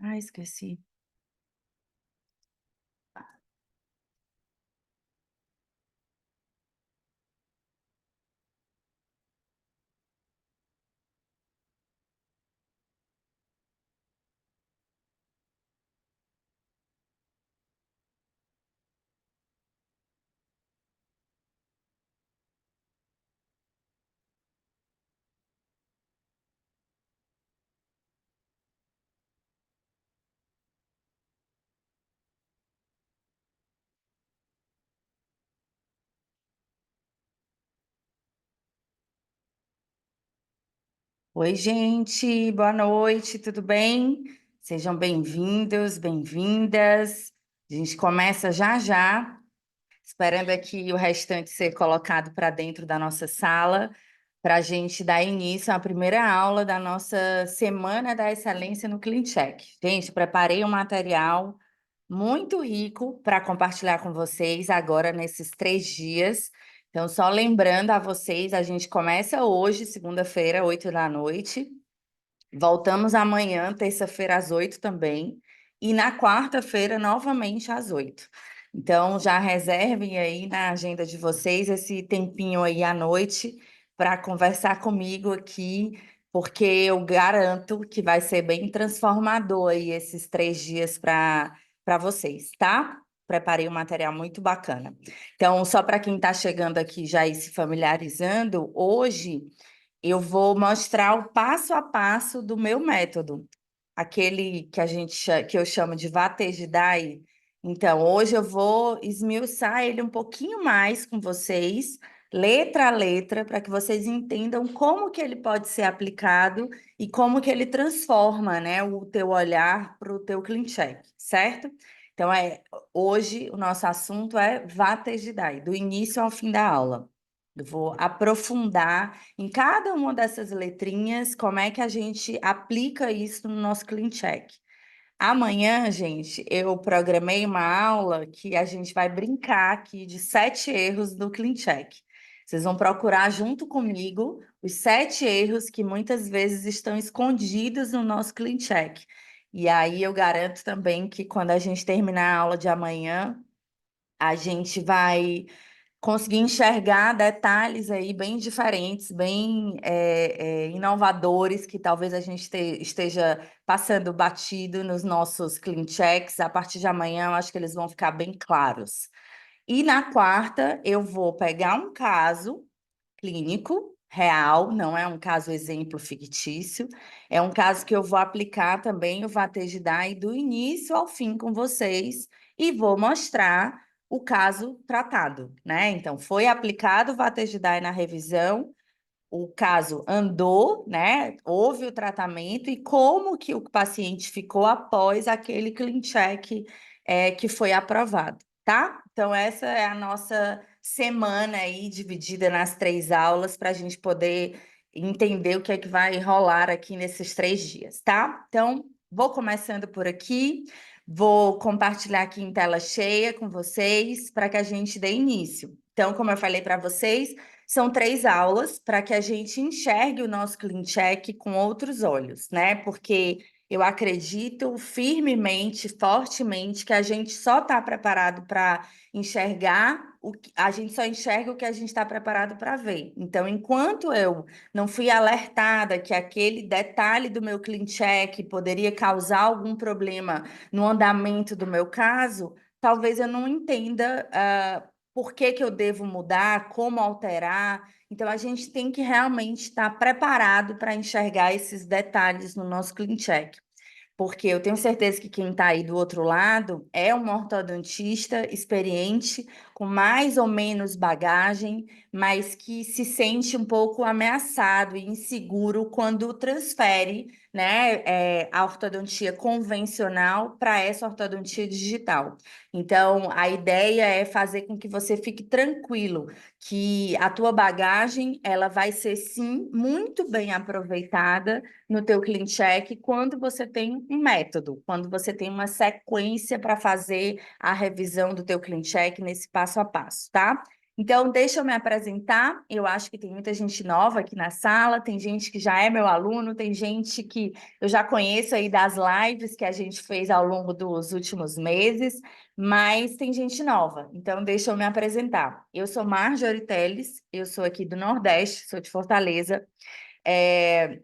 Ah, esqueci. Oi, gente, boa noite, tudo bem? Sejam bem-vindos, bem-vindas. A gente começa já já, esperando aqui o restante ser colocado para dentro da nossa sala, para a gente dar início à primeira aula da nossa Semana da Excelência no CleanCheck. Gente, preparei um material muito rico para compartilhar com vocês agora nesses 3 dias. Então, só lembrando a vocês, a gente começa hoje, segunda-feira, 8 da noite. Voltamos amanhã, terça-feira, às 8 também. E na quarta-feira, novamente, às 8. Então, já reservem aí na agenda de vocês esse tempinho aí à noite para conversar comigo aqui, porque eu garanto que vai ser bem transformador aí esses 3 dias para vocês, tá? Preparei um material muito bacana. Então, só para quem está chegando aqui já ir se familiarizando, hoje eu vou mostrar o passo a passo do meu método, aquele que que eu chamo de Vatejidai. Então, hoje eu vou esmiuçar ele um pouquinho mais com vocês, letra a letra, para que vocês entendam como que ele pode ser aplicado e como que ele transforma, né, o teu olhar para o teu clean check, certo? Então, hoje o nosso assunto é Vatejidai, do início ao fim da aula. Eu vou aprofundar em cada uma dessas letrinhas, como é que a gente aplica isso no nosso Clean Check. Amanhã, gente, eu programei uma aula que a gente vai brincar aqui de 7 erros do Clean Check. Vocês vão procurar junto comigo os 7 erros que muitas vezes estão escondidos no nosso Clean Check. E aí eu garanto também que quando a gente terminar a aula de amanhã, a gente vai conseguir enxergar detalhes aí bem diferentes, bem inovadores, que talvez a gente esteja passando batido nos nossos clean checks. A partir de amanhã, eu acho que eles vão ficar bem claros. E na quarta, eu vou pegar um caso clínico real, não é um caso exemplo fictício, é um caso que eu vou aplicar também o Vatejidai do início ao fim com vocês e vou mostrar o caso tratado, né? Então, foi aplicado o Vatejidai na revisão, o caso andou, né? Houve o tratamento e como que o paciente ficou após aquele clean check que foi aprovado, tá? Então, essa é a nossa semana aí, dividida nas 3 aulas, para a gente poder entender o que é que vai rolar aqui nesses 3 dias, tá? Então, vou começando por aqui, vou compartilhar aqui em tela cheia com vocês para que a gente dê início. Então, como eu falei para vocês, são 3 aulas para que a gente enxergue o nosso clean check com outros olhos, né? Porque eu acredito firmemente, fortemente, que a gente só está preparado para enxergar, a gente só enxerga o que a gente está preparado para ver. Então, enquanto eu não fui alertada que aquele detalhe do meu clean check poderia causar algum problema no andamento do meu caso, talvez eu não entenda por que que eu devo mudar, como alterar. Então, a gente tem que realmente estar preparado para enxergar esses detalhes no nosso clean check. Porque eu tenho certeza que quem está aí do outro lado é um ortodontista experiente, com mais ou menos bagagem, mas que se sente um pouco ameaçado e inseguro quando transfere, né, a ortodontia convencional para essa ortodontia digital. Então, a ideia é fazer com que você fique tranquilo, que a tua bagagem ela vai ser sim muito bem aproveitada no teu clean check quando você tem um método, quando você tem uma sequência para fazer a revisão do teu clean check nesse passo a passo, tá? Então, deixa eu me apresentar. Eu acho que tem muita gente nova aqui na sala, tem gente que já é meu aluno, tem gente que eu já conheço aí das lives que a gente fez ao longo dos últimos meses, mas tem gente nova. Então, deixa eu me apresentar. Eu sou Marjorie Teles, eu sou aqui do Nordeste, sou de Fortaleza.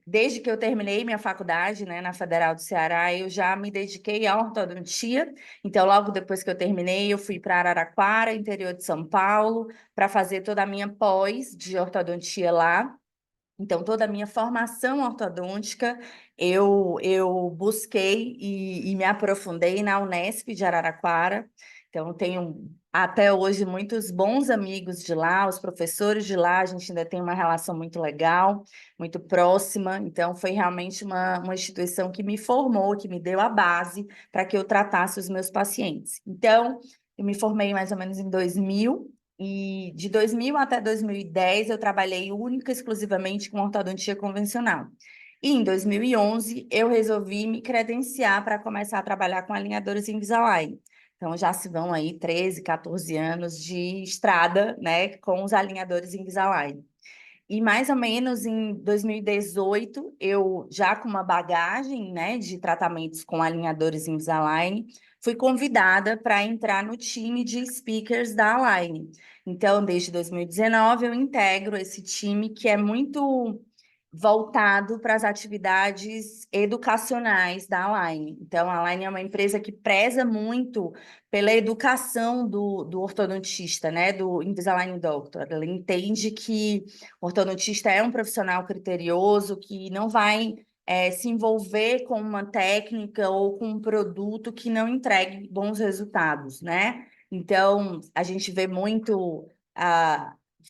Desde que eu terminei minha faculdade, né, na Federal do Ceará, eu já me dediquei à ortodontia. Então, logo depois que eu terminei, eu fui para Araraquara, interior de São Paulo, para fazer toda a minha pós de ortodontia lá. Então, toda a minha formação ortodôntica, eu busquei e me aprofundei na Unesp de Araraquara. Então, tenho até hoje muitos bons amigos de lá, os professores de lá, a gente ainda tem uma relação muito legal, muito próxima. Então, foi realmente uma instituição que me formou, que me deu a base para que eu tratasse os meus pacientes. Então, eu me formei mais ou menos em 2000. E de 2000 até 2010, eu trabalhei única e exclusivamente com ortodontia convencional. E em 2011, eu resolvi me credenciar para começar a trabalhar com alinhadores Invisalign. Então, já se vão aí 13, 14 anos de estrada, né, com os alinhadores Invisalign. E mais ou menos em 2018, eu já com uma bagagem, né, de tratamentos com alinhadores Invisalign, fui convidada para entrar no time de speakers da Align. Então, desde 2019, eu integro esse time que é muito voltado para as atividades educacionais da Align. Então, a Align é uma empresa que preza muito pela educação do ortodontista, né, do Invisalign Doctor. Ela entende que o ortodontista é um profissional criterioso que não vai se envolver com uma técnica ou com um produto que não entregue bons resultados, né? Então, a gente vê muito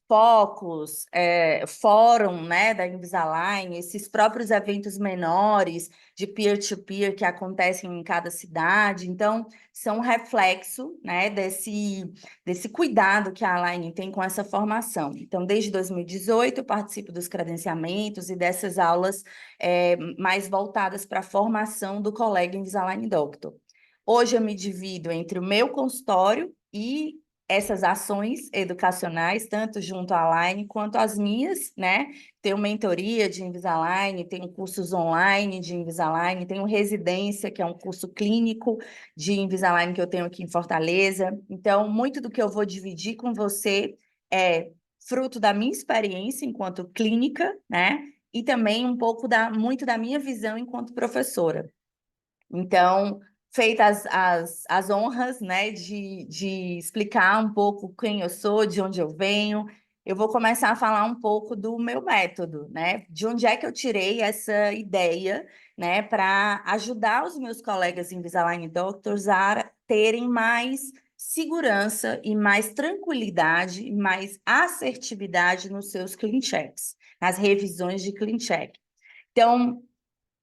focos, fórum, né, da Invisalign, esses próprios eventos menores de peer-to-peer que acontecem em cada cidade. Então, são um reflexo, né, desse cuidado que a Align tem com essa formação. Então, desde 2018, eu participo dos credenciamentos e dessas aulas mais voltadas para a formação do colega Invisalign Doctor. Hoje eu me divido entre o meu consultório e essas ações educacionais, tanto junto à Align quanto as minhas, né? Tenho mentoria de Invisalign, tenho cursos online de Invisalign, tenho residência, que é um curso clínico de Invisalign que eu tenho aqui em Fortaleza. Então, muito do que eu vou dividir com você é fruto da minha experiência enquanto clínica, né? E também um pouco muito da minha visão enquanto professora. Então, feitas as honras, né, de explicar um pouco quem eu sou, de onde eu venho, eu vou começar a falar um pouco do meu método, né? De onde é que eu tirei essa ideia, né, para ajudar os meus colegas Invisalign Doctors a terem mais segurança e mais tranquilidade e mais assertividade nos seus clean checks, nas revisões de clean check. Então,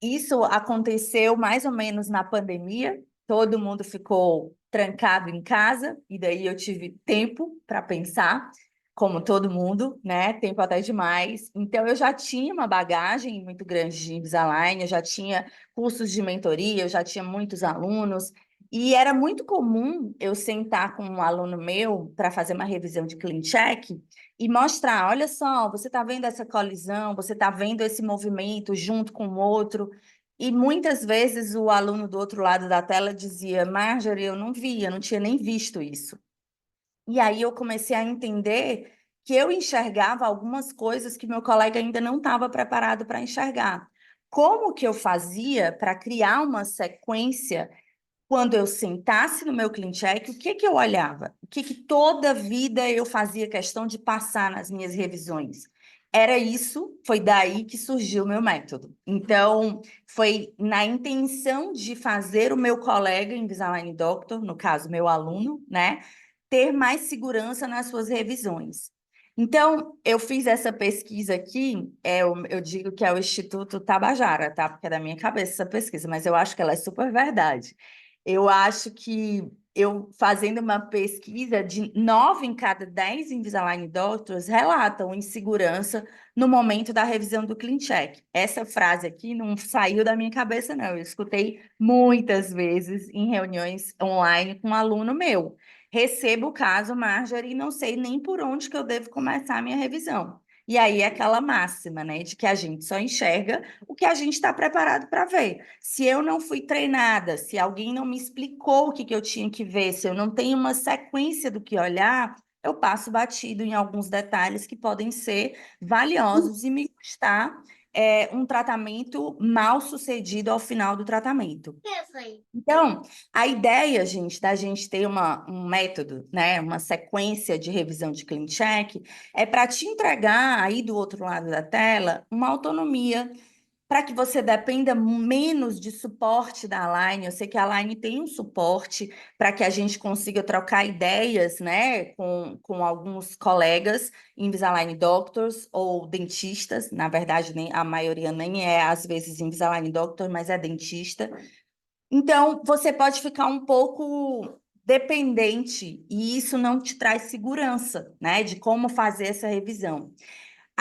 isso aconteceu mais ou menos na pandemia, todo mundo ficou trancado em casa, e daí eu tive tempo para pensar, como todo mundo, né? Tempo até demais. Então, eu já tinha uma bagagem muito grande de Invisalign, eu já tinha cursos de mentoria, eu já tinha muitos alunos, e era muito comum eu sentar com um aluno meu para fazer uma revisão de clean check e mostrar, olha só, você está vendo essa colisão, você está vendo esse movimento junto com o outro, e muitas vezes o aluno do outro lado da tela dizia, Marjorie, eu não via, não tinha nem visto isso. E aí eu comecei a entender que eu enxergava algumas coisas que meu colega ainda não estava preparado para enxergar. Como que eu fazia para criar uma sequência quando eu sentasse no meu clean check, o que que eu olhava? O que que toda vida eu fazia questão de passar nas minhas revisões? Era isso, foi daí que surgiu o meu método. Então, foi na intenção de fazer o meu colega Invisalign Doctor, no caso, meu aluno, né, ter mais segurança nas suas revisões. Então, eu fiz essa pesquisa aqui, eu digo que é o Instituto Tabajara, tá? Porque é da minha cabeça essa pesquisa, mas eu acho que ela é super verdade. Eu acho que eu fazendo uma pesquisa de 9 em cada 10 Invisalign Doctors relatam insegurança no momento da revisão do Clean Check. Essa frase aqui não saiu da minha cabeça, não. Eu escutei muitas vezes em reuniões online com um aluno meu. recebo o caso, Marjorie, e não sei nem por onde que eu devo começar a minha revisão. E aí é aquela máxima, né, de que a gente só enxerga o que a gente está preparado para ver. Se eu não fui treinada, se alguém não me explicou o que eu tinha que ver, se eu não tenho uma sequência do que olhar, eu passo batido em alguns detalhes que podem ser valiosos e me custar um tratamento mal sucedido ao final do tratamento. Então, a ideia, gente, da gente ter um método, né, uma sequência de revisão de clean check, é para te entregar aí do outro lado da tela uma autonomia para que você dependa menos de suporte da Align. Eu sei que a Align tem um suporte para que a gente consiga trocar ideias, né, com alguns colegas, Invisalign Doctors ou dentistas. Na verdade, nem, a maioria nem é, às vezes, Invisalign Doctor, mas é dentista. Então, você pode ficar um pouco dependente e isso não te traz segurança, né, de como fazer essa revisão.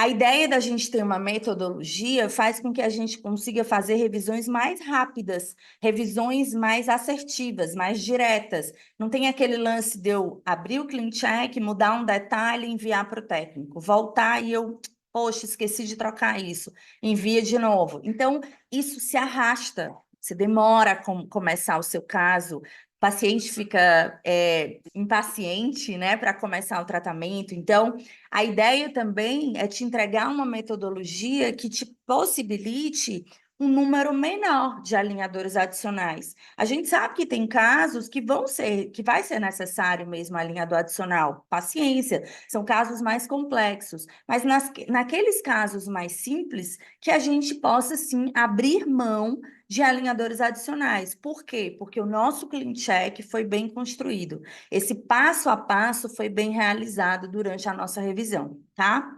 A ideia da gente ter uma metodologia faz com que a gente consiga fazer revisões mais rápidas, revisões mais assertivas, mais diretas. Não tem aquele lance de eu abrir o clean check, mudar um detalhe e enviar para o técnico, voltar e eu, poxa, esqueci de trocar isso, envia de novo. Então, isso se arrasta, você demora a começar o seu caso, o paciente fica impaciente, né, para começar o tratamento. Então, a ideia também é te entregar uma metodologia que te possibilite um número menor de alinhadores adicionais. A gente sabe que tem casos que vai ser necessário mesmo alinhador adicional. Paciência, são casos mais complexos. Mas naqueles casos mais simples, que a gente possa, sim, abrir mão de alinhadores adicionais. Por quê? Porque o nosso clean check foi bem construído. Esse passo a passo foi bem realizado durante a nossa revisão, tá?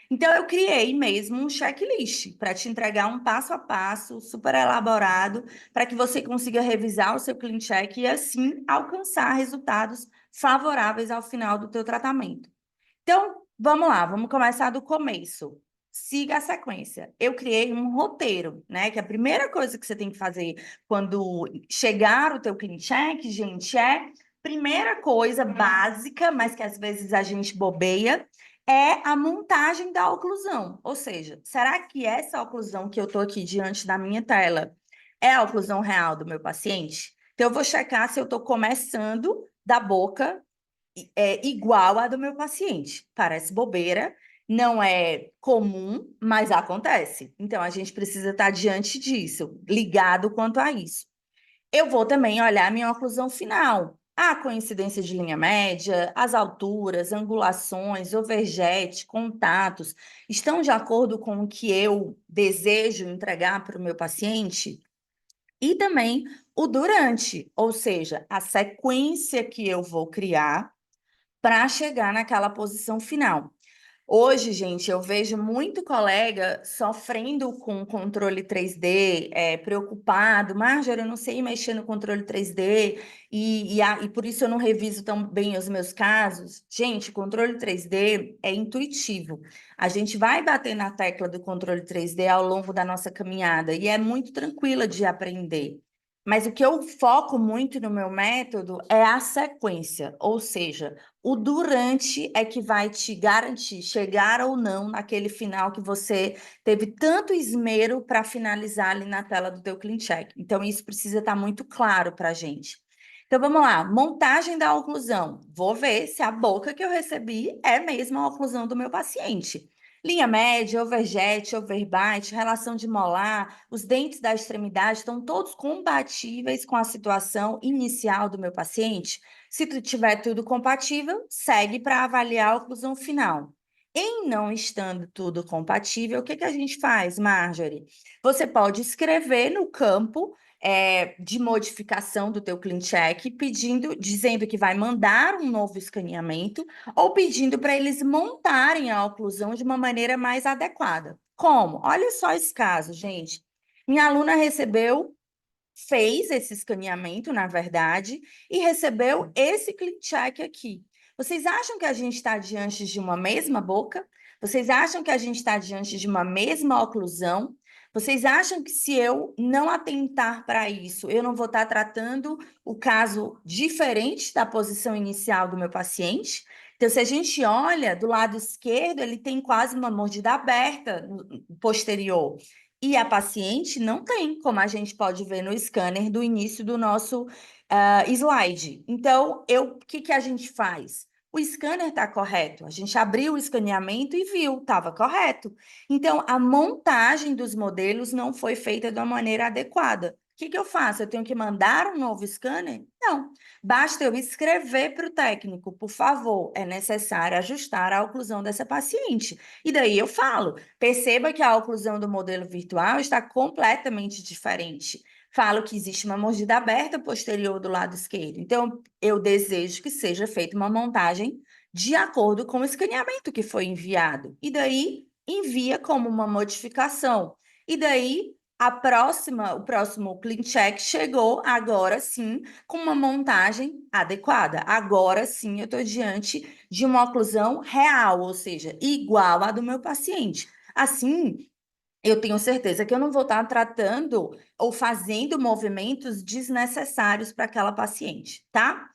Então, eu criei mesmo um checklist para te entregar um passo a passo super elaborado para que você consiga revisar o seu clean check e, assim, alcançar resultados favoráveis ao final do teu tratamento. Então, vamos lá, vamos começar do começo. Siga a sequência. Eu criei um roteiro, né? Que a primeira coisa que você tem que fazer quando chegar o teu clean check, gente, primeira coisa básica, mas que às vezes a gente bobeia, é a montagem da oclusão. Ou seja, será que essa oclusão que eu estou aqui diante da minha tela é a oclusão real do meu paciente? Então, eu vou checar se eu estou começando da boca igual à do meu paciente. Parece bobeira, não é comum, mas acontece. Então, a gente precisa estar diante disso, ligado quanto a isso. Eu vou também olhar a minha oclusão final. A coincidência de linha média, as alturas, angulações, overjet, contatos, estão de acordo com o que eu desejo entregar para o meu paciente? E também o durante, ou seja, a sequência que eu vou criar para chegar naquela posição final. Hoje, gente, eu vejo muito colega sofrendo com controle 3D, preocupado. Marjorie, eu não sei mexer no controle 3D e por isso eu não reviso tão bem os meus casos. Gente, controle 3D é intuitivo. A gente vai bater na tecla do controle 3D ao longo da nossa caminhada e é muito tranquila de aprender. Mas o que eu foco muito no meu método é a sequência, ou seja, o durante é que vai te garantir chegar ou não naquele final que você teve tanto esmero para finalizar ali na tela do teu clean check. Então, isso precisa estar muito claro para a gente. Então, vamos lá. Montagem da oclusão. Vou ver se a boca que eu recebi é mesmo a oclusão do meu paciente. Linha média, overjet, overbite, relação de molar, os dentes da extremidade estão todos compatíveis com a situação inicial do meu paciente? Se tu tiver tudo compatível, segue para avaliar a oclusão final. Em não estando tudo compatível, o que a gente faz, Marjorie? Você pode escrever no campo de modificação do teu clean check, dizendo que vai mandar um novo escaneamento ou pedindo para eles montarem a oclusão de uma maneira mais adequada. Como? Olha só esse caso, gente. Minha aluna fez esse escaneamento, na verdade, e recebeu esse clean check aqui. Vocês acham que a gente está diante de uma mesma boca? Vocês acham que a gente está diante de uma mesma oclusão? Vocês acham que se eu não atentar para isso, eu não vou estar tratando o caso diferente da posição inicial do meu paciente? Então, se a gente olha do lado esquerdo, ele tem quase uma mordida aberta no posterior. E a paciente não tem, como a gente pode ver no scanner do início do nosso slide. Então, o que a gente faz? O scanner está correto. A gente abriu o escaneamento e viu, estava correto. Então, a montagem dos modelos não foi feita de uma maneira adequada. O que eu faço? Eu tenho que mandar um novo scanner? Não. Basta eu escrever para o técnico, por favor, é necessário ajustar a oclusão dessa paciente. E daí eu falo, perceba que a oclusão do modelo virtual está completamente diferente. Falo que existe uma mordida aberta posterior do lado esquerdo. Então, eu desejo que seja feita uma montagem de acordo com o escaneamento que foi enviado. E daí, envia como uma modificação. E daí, o próximo clean check chegou agora sim com uma montagem adequada. Agora sim eu estou diante de uma oclusão real, ou seja, igual à do meu paciente. Assim, eu tenho certeza que eu não vou estar tratando ou fazendo movimentos desnecessários para aquela paciente, tá?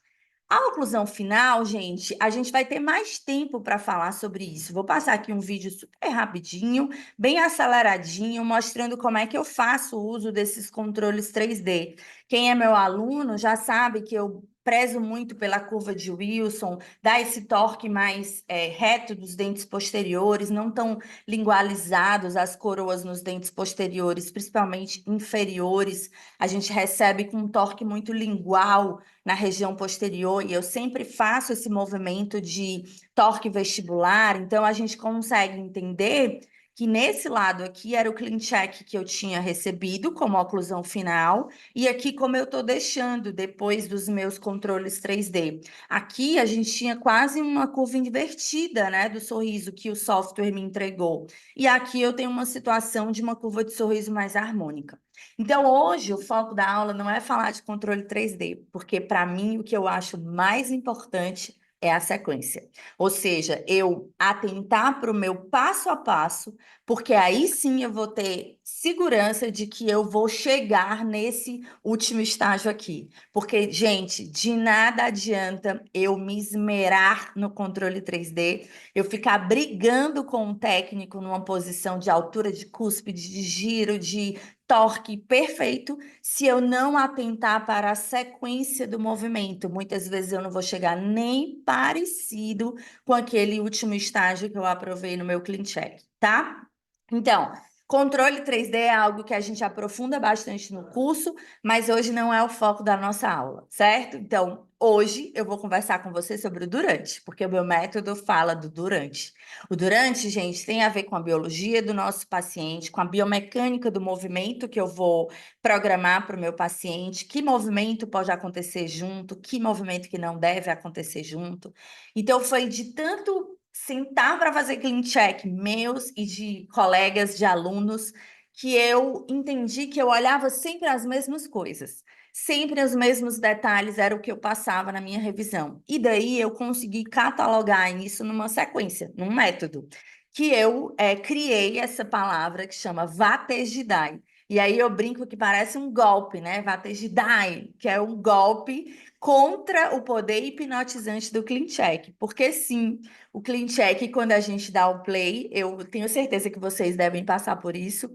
A oclusão final, gente, a gente vai ter mais tempo para falar sobre isso. Vou passar aqui um vídeo super rapidinho, bem aceleradinho, mostrando como é que eu faço o uso desses controles 3D. Quem é meu aluno já sabe que eu prezo muito pela curva de Wilson, dar esse torque mais reto dos dentes posteriores, não tão lingualizados as coroas nos dentes posteriores, principalmente inferiores. A gente recebe com um torque muito lingual na região posterior, e eu sempre faço esse movimento de torque vestibular, então a gente consegue entender que nesse lado aqui era o clean check que eu tinha recebido como oclusão final, e aqui como eu estou deixando depois dos meus controles 3D. Aqui a gente tinha quase uma curva invertida, né, do sorriso que o software me entregou. E aqui eu tenho uma situação de uma curva de sorriso mais harmônica. Então, hoje, o foco da aula não é falar de controle 3D, porque, para mim, o que eu acho mais importante é a sequência. Ou seja, eu atentar para o meu passo a passo, porque aí sim eu vou ter segurança de que eu vou chegar nesse último estágio aqui. Porque, gente, de nada adianta eu me esmerar no controle 3D, eu ficar brigando com o técnico numa posição de altura de cúspide, de giro, de torque perfeito se eu não atentar para a sequência do movimento. Muitas vezes eu não vou chegar nem parecido com aquele último estágio que eu aprovei no meu clean check, tá? Então, controle 3D é algo que a gente aprofunda bastante no curso, mas hoje não é o foco da nossa aula, certo? Então, hoje eu vou conversar com você sobre o durante, porque o meu método fala do durante. O durante, gente, tem a ver com a biologia do nosso paciente, com a biomecânica do movimento que eu vou programar para o meu paciente, que movimento pode acontecer junto, que movimento que não deve acontecer junto. Então, foi de tanto sentar para fazer clean check meus e de colegas, de alunos, que eu entendi que eu olhava sempre as mesmas coisas. Sempre os mesmos detalhes era o que eu passava na minha revisão. E daí eu consegui catalogar isso numa sequência, num método, que eu criei essa palavra que chama Vatejidai. E aí eu brinco que parece um golpe, né? Vatejidai, que é um golpe contra o poder hipnotizante do Clean Check. Porque sim, o Clean Check, quando a gente dá o play, eu tenho certeza que vocês devem passar por isso,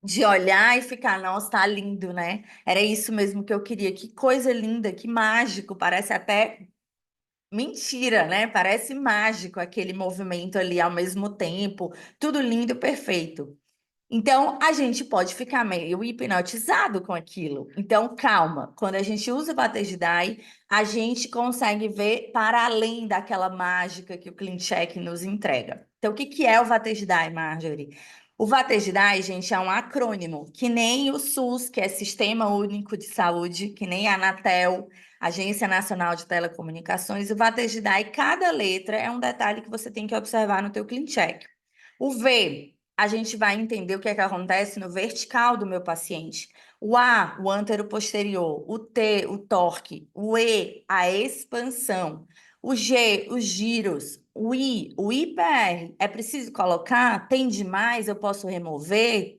de olhar e ficar, nossa, tá lindo, né? Era isso mesmo que eu queria. Que coisa linda, que mágico, parece até mentira, né? Parece mágico aquele movimento ali ao mesmo tempo, tudo lindo, perfeito. Então, a gente pode ficar meio hipnotizado com aquilo. Então, calma. Quando a gente usa o Batesdai, a gente consegue ver para além daquela mágica que o Clean Check nos entrega. Então, o que que é o Batesdai, Marjorie? O Vatesdai, gente, é um acrônimo, que nem o SUS, que é Sistema Único de Saúde, que nem a Anatel, Agência Nacional de Telecomunicações. O Vatesdai, cada letra é um detalhe que você tem que observar no teu Clean Check. O V, a gente vai entender o que é que acontece no vertical do meu paciente. O A, o anteroposterior. O T, o torque. O E, a expansão. O G, os giros. O I, o IPR. É preciso colocar? Tem demais? Eu posso remover?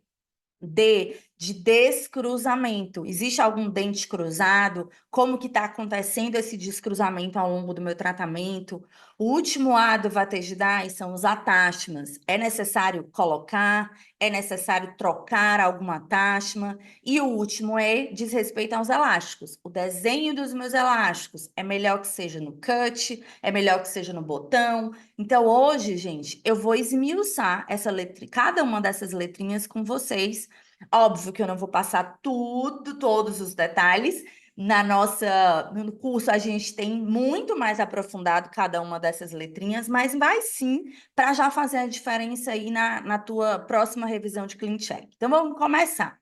D, de descruzamento. Existe algum dente cruzado? Como que está acontecendo esse descruzamento ao longo do meu tratamento? O último A do Vatejidai são os atáchimas. É necessário colocar? É necessário trocar alguma atáchima? E o último E diz respeito aos elásticos. O desenho dos meus elásticos é melhor que seja no cut, é melhor que seja no botão. Então, hoje, gente, eu vou esmiuçar essa letra, cada uma dessas letrinhas com vocês. Óbvio que eu não vou passar tudo, todos os detalhes. No curso a gente tem muito mais aprofundado cada uma dessas letrinhas, mas vai sim para já fazer a diferença aí na tua próxima revisão de Clean Check. Então vamos começar.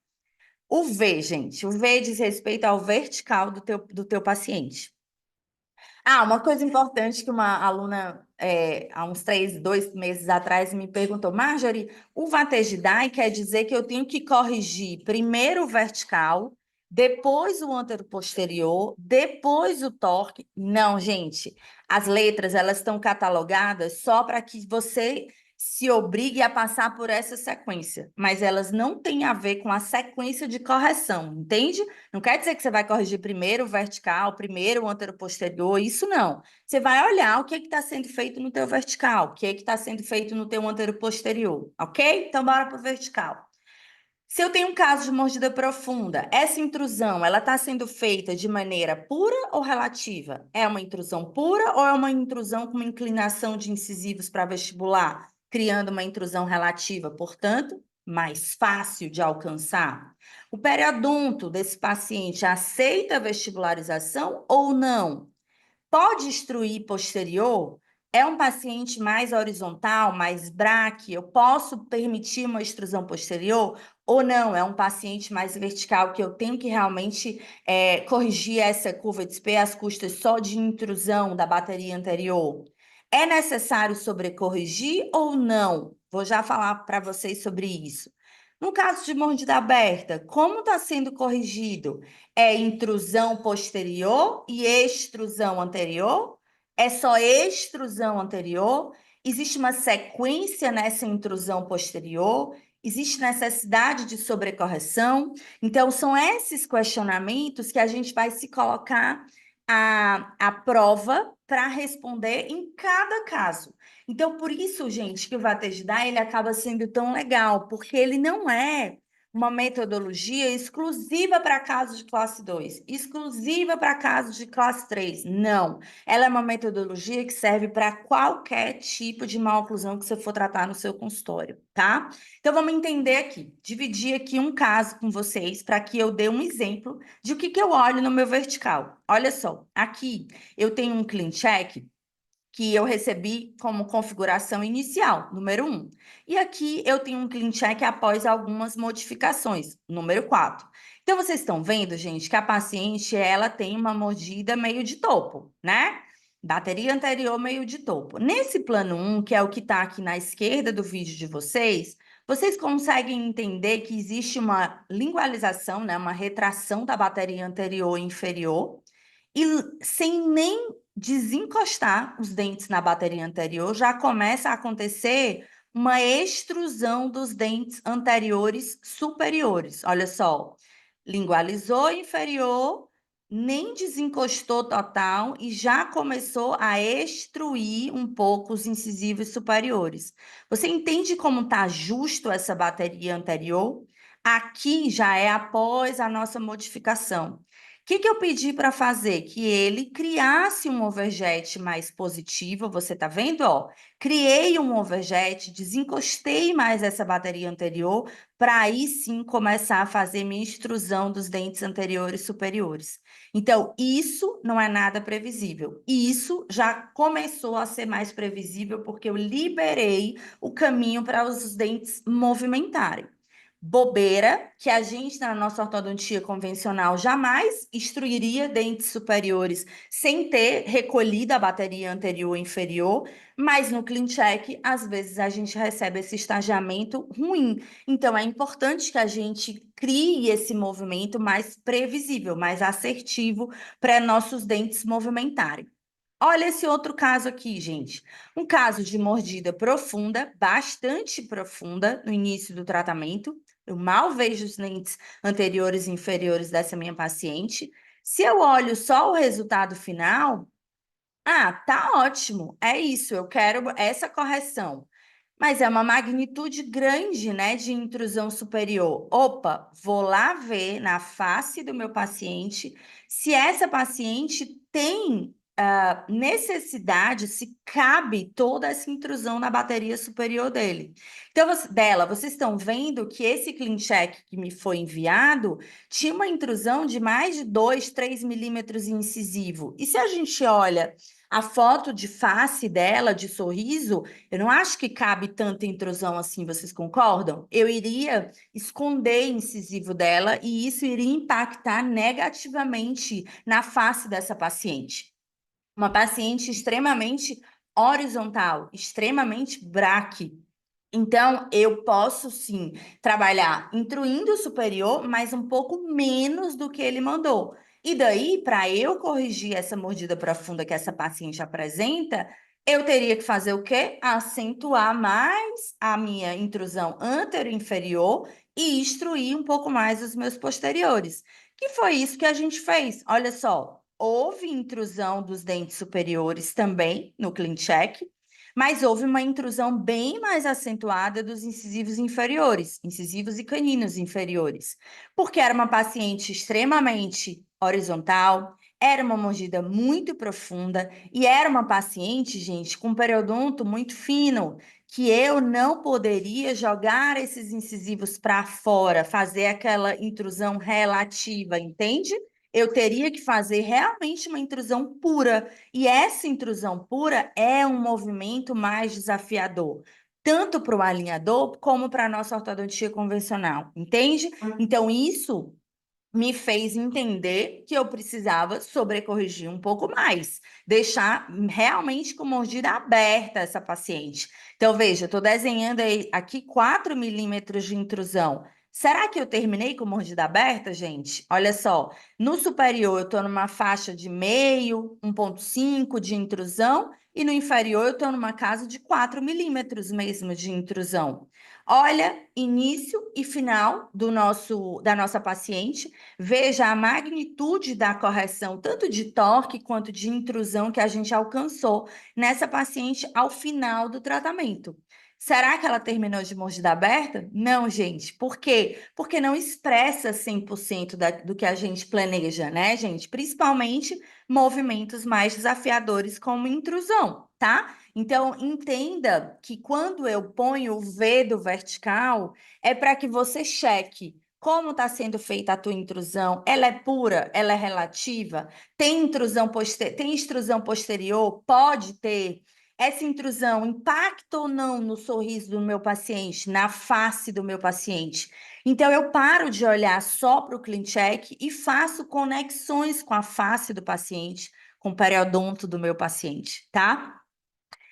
O V, gente, o V diz respeito ao vertical do teu paciente. Ah, uma coisa importante que uma aluna, há uns 2 meses atrás, me perguntou, Marjorie, o Vatejidai quer dizer que eu tenho que corrigir primeiro o vertical, depois o anteroposterior, depois o torque? Não, gente. As letras, elas estão catalogadas só para que você se obrigue a passar por essa sequência, mas elas não têm a ver com a sequência de correção, entende? Não quer dizer que você vai corrigir primeiro o vertical, primeiro o anteroposterior, isso não. Você vai olhar o que está sendo feito no teu vertical, o que está sendo feito no teu anteroposterior, ok? Então, bora para o vertical. Se eu tenho um caso de mordida profunda, essa intrusão, ela está sendo feita de maneira pura ou relativa? É uma intrusão pura ou é uma intrusão com uma inclinação de incisivos para vestibular, criando uma intrusão relativa, portanto, mais fácil de alcançar? O periodonto desse paciente aceita a vestibularização ou não? Pode instruir posterior? É um paciente mais horizontal, mais braque? Eu posso permitir uma extrusão posterior? Ou não? É um paciente mais vertical que eu tenho que realmente corrigir essa curva de SP às custas só de intrusão da bateria anterior? É necessário sobrecorrigir ou não? Vou já falar para vocês sobre isso. No caso de mordida aberta, como está sendo corrigido? É intrusão posterior e extrusão anterior? É só extrusão anterior? Existe uma sequência nessa intrusão posterior? Existe necessidade de sobrecorreção? Então, são esses questionamentos que a gente vai se colocar à prova para responder em cada caso. Então, por isso, gente, que o Vatejda, ele acaba sendo tão legal, porque ele não é uma metodologia exclusiva para casos de classe 2, exclusiva para casos de classe 3. Não. Ela é uma metodologia que serve para qualquer tipo de maloclusão que você for tratar no seu consultório, tá? Então, vamos entender aqui, dividir aqui um caso com vocês para que eu dê um exemplo de o que eu olho no meu vertical. Olha só, aqui eu tenho um clean check que eu recebi como configuração inicial, número 1. E aqui eu tenho um clean check após algumas modificações, número 4. Então, vocês estão vendo, gente, que a paciente, ela tem uma mordida meio de topo, né? Bateria anterior meio de topo. Nesse plano 1, que é o que está aqui na esquerda do vídeo de vocês conseguem entender que existe uma lingualização, né? Uma retração da bateria anterior e inferior, e sem nem desencostar os dentes na bateria anterior, já começa a acontecer uma extrusão dos dentes anteriores superiores. Olha só, lingualizou inferior, nem desencostou total e já começou a extruir um pouco os incisivos superiores. Você entende como está justo essa bateria anterior? Aqui já é após a nossa modificação. O que eu pedi para fazer? Que ele criasse um overjet mais positivo, você está vendo? Ó, criei um overjet, desencostei mais essa bateria anterior, para aí sim começar a fazer minha extrusão dos dentes anteriores e superiores. Então, isso não é nada previsível. Isso já começou a ser mais previsível, porque eu liberei o caminho para os dentes movimentarem. Bobeira, que a gente, na nossa ortodontia convencional, jamais instruiria dentes superiores sem ter recolhido a bateria anterior e inferior, mas no Clean Check, às vezes, a gente recebe esse estagiamento ruim. Então, é importante que a gente crie esse movimento mais previsível, mais assertivo para nossos dentes movimentarem. Olha esse outro caso aqui, gente. Um caso de mordida profunda, bastante profunda, no início do tratamento. Eu mal vejo os dentes anteriores e inferiores dessa minha paciente. Se eu olho só o resultado final, tá ótimo. É isso, eu quero essa correção. Mas é uma magnitude grande, né, de intrusão superior. Opa, vou lá ver na face do meu paciente se essa paciente tem necessidade, se cabe toda essa intrusão na bateria superior dele. Então, vocês estão vendo que esse clean check que me foi enviado tinha uma intrusão de mais de 2, 3 milímetros incisivo. E se a gente olha a foto de face dela, de sorriso, eu não acho que cabe tanta intrusão assim, vocês concordam? Eu iria esconder incisivo dela e isso iria impactar negativamente na face dessa paciente. Uma paciente extremamente horizontal, extremamente braque. Então, eu posso sim trabalhar intruindo o superior, mas um pouco menos do que ele mandou. E daí, para eu corrigir essa mordida profunda que essa paciente apresenta, eu teria que fazer o quê? Acentuar mais a minha intrusão anterior-inferior e instruir um pouco mais os meus posteriores. Que foi isso que a gente fez. Olha só, houve intrusão dos dentes superiores também no clean check, mas houve uma intrusão bem mais acentuada dos incisivos inferiores, incisivos e caninos inferiores, porque era uma paciente extremamente horizontal, era uma mordida muito profunda e era uma paciente, gente, com periodonto muito fino, que eu não poderia jogar esses incisivos para fora, fazer aquela intrusão relativa, entende? Eu teria que fazer realmente uma intrusão pura. E essa intrusão pura é um movimento mais desafiador, tanto para o alinhador como para a nossa ortodontia convencional, entende? Então, isso me fez entender que eu precisava sobrecorrigir um pouco mais, deixar realmente com mordida aberta essa paciente. Então, veja, estou desenhando aqui 4 milímetros de intrusão. Será que eu terminei com mordida aberta, gente? Olha só, no superior eu estou numa faixa de meio, 1,5 de intrusão, e no inferior eu estou numa casa de 4 milímetros mesmo de intrusão. Olha, início e final da nossa paciente. Veja a magnitude da correção, tanto de torque quanto de intrusão que a gente alcançou nessa paciente ao final do tratamento. Será que ela terminou de mordida aberta? Não, gente. Por quê? Porque não expressa 100% do que a gente planeja, né, gente? Principalmente movimentos mais desafiadores como intrusão, tá? Então, entenda que quando eu ponho o V do vertical, é para que você cheque como está sendo feita a tua intrusão? Ela é pura? Ela é relativa? Tem extrusão posterior? Pode ter. Essa intrusão impacta ou não no sorriso do meu paciente, na face do meu paciente? Então, eu paro de olhar só para o clean check e faço conexões com a face do paciente, com o periodonto do meu paciente, tá?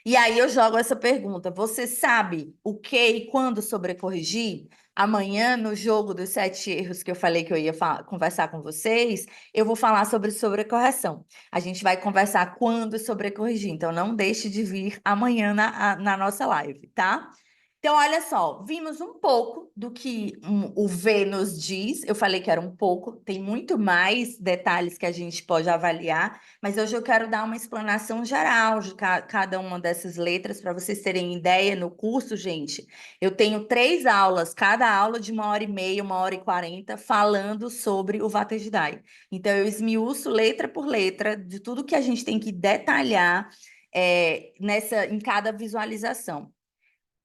E aí eu jogo essa pergunta: você sabe o que e quando sobrecorrigir? Amanhã, no jogo dos 7 erros que eu falei que eu ia conversar com vocês, eu vou falar sobre sobrecorreção. A gente vai conversar quando sobrecorrigir, então não deixe de vir amanhã na nossa live, tá? Então, olha só, vimos um pouco do que o V nos diz. Eu falei que era um pouco, tem muito mais detalhes que a gente pode avaliar, mas hoje eu quero dar uma explanação geral de cada uma dessas letras para vocês terem ideia. No curso, gente, eu tenho 3 aulas, cada aula de 1h30, 1h40, falando sobre o Vaterdai. Então, eu esmiuço letra por letra de tudo que a gente tem que detalhar em cada visualização.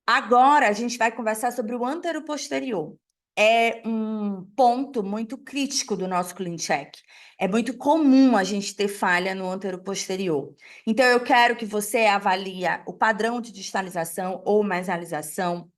Agora a gente vai conversar sobre o anteroposterior. É um ponto muito crítico do nosso clean check. É muito comum a gente ter falha no anteroposterior. Então, eu quero que você avalie o padrão de distalização ou mesialização.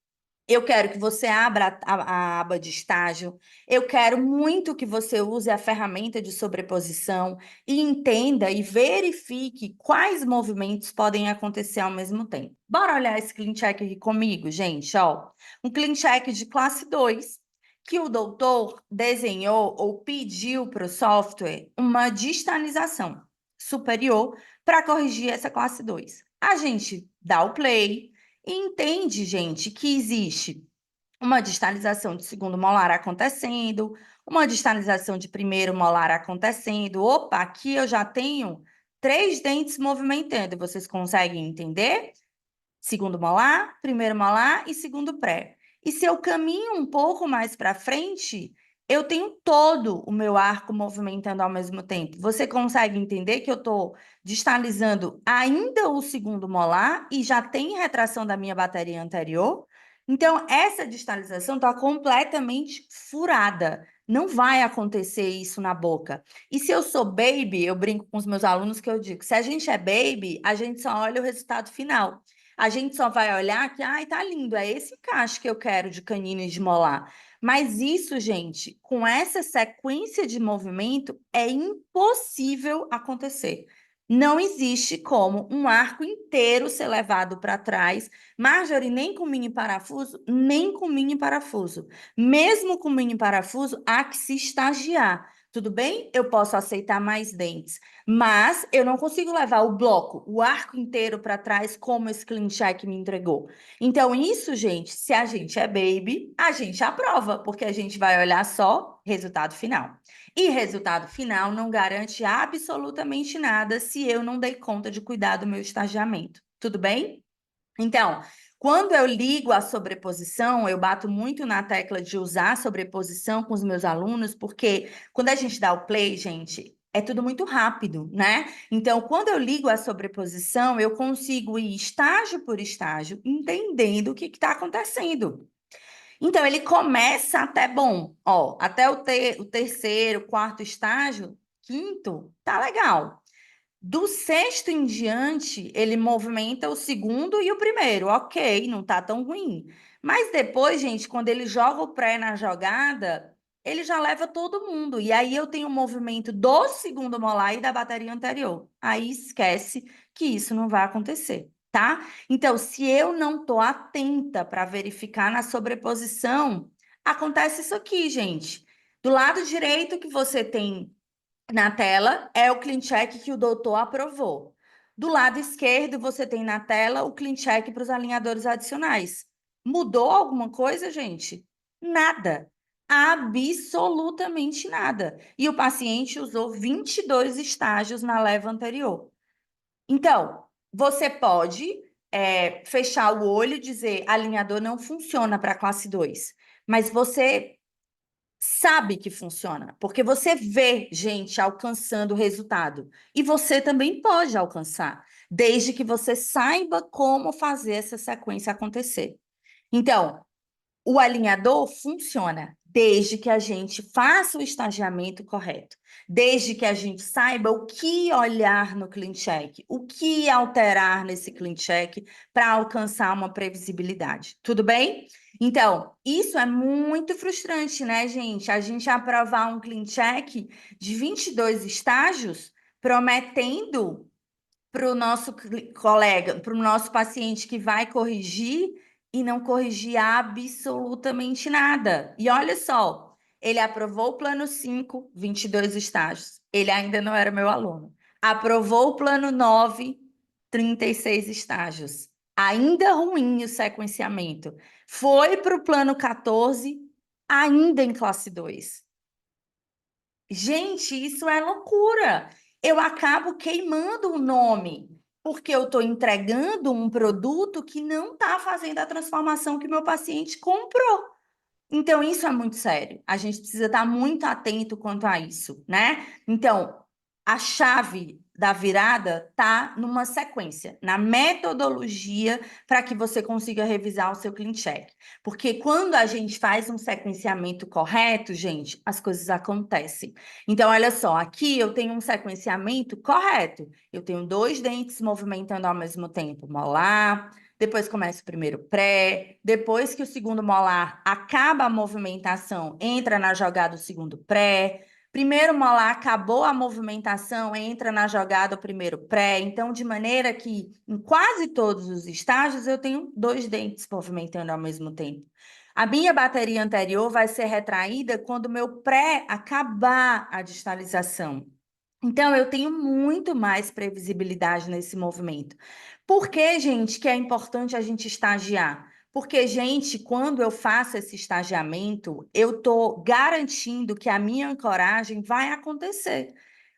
Eu quero que você abra a aba de estágio. Eu quero muito que você use a ferramenta de sobreposição e entenda e verifique quais movimentos podem acontecer ao mesmo tempo. Bora olhar esse clean check aqui comigo, gente, ó. Um clean check de classe 2 que o doutor desenhou ou pediu para o software uma distalização superior para corrigir essa classe 2. A gente dá o play e entende, gente, que existe uma distalização de segundo molar acontecendo, uma distalização de primeiro molar acontecendo. Opa, aqui eu já tenho 3 dentes movimentando. Vocês conseguem entender? Segundo molar, primeiro molar e segundo pré. E se eu caminho um pouco mais para frente, eu tenho todo o meu arco movimentando ao mesmo tempo. Você consegue entender que eu estou distalizando ainda o segundo molar e já tem retração da minha bateria anterior? Então, essa distalização está completamente furada. Não vai acontecer isso na boca. E se eu sou baby, eu brinco com os meus alunos que eu digo, se a gente é baby, a gente só olha o resultado final. A gente só vai olhar que, ai, tá lindo, é esse encaixe que eu quero de canino e de molar. Mas isso, gente, com essa sequência de movimento, é impossível acontecer. Não existe como um arco inteiro ser levado para trás, Marjorie, nem com mini parafuso, nem com mini parafuso. Mesmo com mini parafuso, há que se estagiar. Tudo bem? Eu posso aceitar mais dentes, mas eu não consigo levar o bloco, o arco inteiro para trás, como esse clean check me entregou. Então, isso, gente, se a gente é baby, a gente aprova, porque a gente vai olhar só resultado final. E resultado final não garante absolutamente nada se eu não dei conta de cuidar do meu estagiamento. Tudo bem? Então, quando eu ligo a sobreposição, eu bato muito na tecla de usar a sobreposição com os meus alunos, porque quando a gente dá o play, gente, é tudo muito rápido, né? Então, quando eu ligo a sobreposição, eu consigo ir estágio por estágio, entendendo o que está acontecendo. Então, ele começa até bom, ó, até o terceiro, quarto estágio, quinto, tá legal. Do sexto em diante, ele movimenta o segundo e o primeiro. Ok, não tá tão ruim. Mas depois, gente, quando ele joga o pré na jogada, ele já leva todo mundo. E aí eu tenho o movimento do segundo molar e da bateria anterior. Aí esquece que isso não vai acontecer, tá? Então, se eu não tô atenta para verificar na sobreposição, acontece isso aqui, gente. Do lado direito que você tem na tela é o clean check que o doutor aprovou. Do lado esquerdo, você tem na tela o clean check para os alinhadores adicionais. Mudou alguma coisa, gente? Nada. Absolutamente nada. E o paciente usou 22 estágios na leva anterior. Então, você pode fechar o olho e dizer alinhador não funciona para classe 2, mas você sabe que funciona, porque você vê gente alcançando o resultado. E você também pode alcançar, desde que você saiba como fazer essa sequência acontecer. Então, o alinhador funciona desde que a gente faça o estagiamento correto, desde que a gente saiba o que olhar no clean check, o que alterar nesse clean check para alcançar uma previsibilidade. Tudo bem? Então, isso é muito frustrante, né, gente? A gente aprovar um clean check de 22 estágios, prometendo para o nosso colega, para o nosso paciente que vai corrigir e não corrigir absolutamente nada. E olha só, ele aprovou o plano 5, 22 estágios. Ele ainda não era meu aluno. Aprovou o plano 9, 36 estágios. Ainda ruim o sequenciamento. Foi para o plano 14, ainda em classe 2. Gente, isso é loucura. Eu acabo queimando o nome, porque eu estou entregando um produto que não está fazendo a transformação que o meu paciente comprou. Então, isso é muito sério. A gente precisa estar muito atento quanto a isso, né? Então, a chave da virada está numa sequência, na metodologia para que você consiga revisar o seu clean check. Porque quando a gente faz um sequenciamento correto, gente, as coisas acontecem. Então, olha só, aqui eu tenho um sequenciamento correto. Eu tenho 2 dentes movimentando ao mesmo tempo, molar, depois começa o primeiro pré, depois que o segundo molar acaba a movimentação, entra na jogada o segundo pré, primeiro molar acabou a movimentação, entra na jogada o primeiro pré, então de maneira que em quase todos os estágios eu tenho 2 dentes movimentando ao mesmo tempo. A minha bateria anterior vai ser retraída quando o meu pré acabar a distalização. Então, eu tenho muito mais previsibilidade nesse movimento. Por que, gente, que é importante a gente estagiar? Porque, gente, quando eu faço esse estagiamento, eu estou garantindo que a minha ancoragem vai acontecer.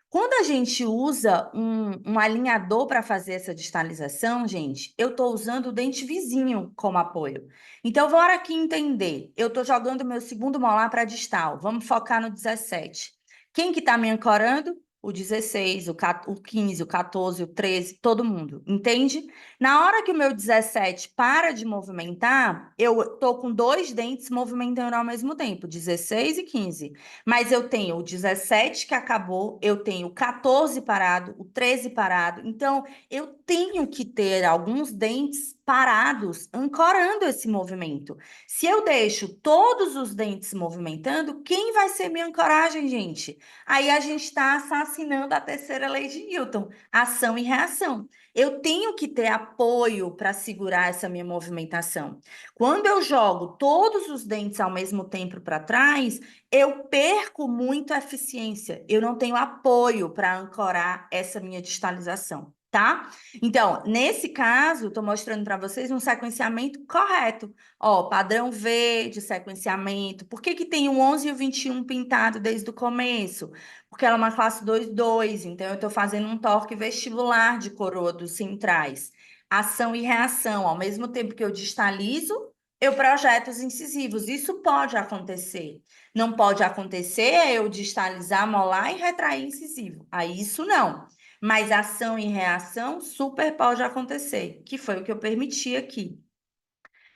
Quando a gente usa um alinhador para fazer essa distalização, gente, eu estou usando o dente vizinho como apoio. Então, bora aqui entender. Eu estou jogando meu segundo molar para distal. Vamos focar no 17. Quem que está me ancorando? O 16, o 15, o 14, o 13, todo mundo, entende? Na hora que o meu 17 para de movimentar, eu estou com dois dentes movimentando ao mesmo tempo, 16 e 15. Mas eu tenho o 17 que acabou, eu tenho o 14 parado, o 13 parado. Então, eu tenho que ter alguns dentes parados, ancorando esse movimento. Se eu deixo todos os dentes movimentando, quem vai ser minha ancoragem, gente? Aí a gente está assassinando a terceira lei de Newton, ação e reação. Eu tenho que ter apoio para segurar essa minha movimentação. Quando eu jogo todos os dentes ao mesmo tempo para trás, eu perco muito a eficiência. Eu não tenho apoio para ancorar essa minha distalização, tá? Então, nesse caso, estou mostrando para vocês um sequenciamento correto. Ó, padrão V de sequenciamento. Por que que tem o 11 e o 21 pintado desde o começo? Porque ela é uma classe 2-2, então eu estou fazendo um torque vestibular de coroa dos centrais. Ação e reação. Ao mesmo tempo que eu distalizo, eu projeto os incisivos. Isso pode acontecer. Não pode acontecer é eu distalizar, molar e retrair incisivo. Aí isso não. Mas ação e reação super pode acontecer, que foi o que eu permiti aqui.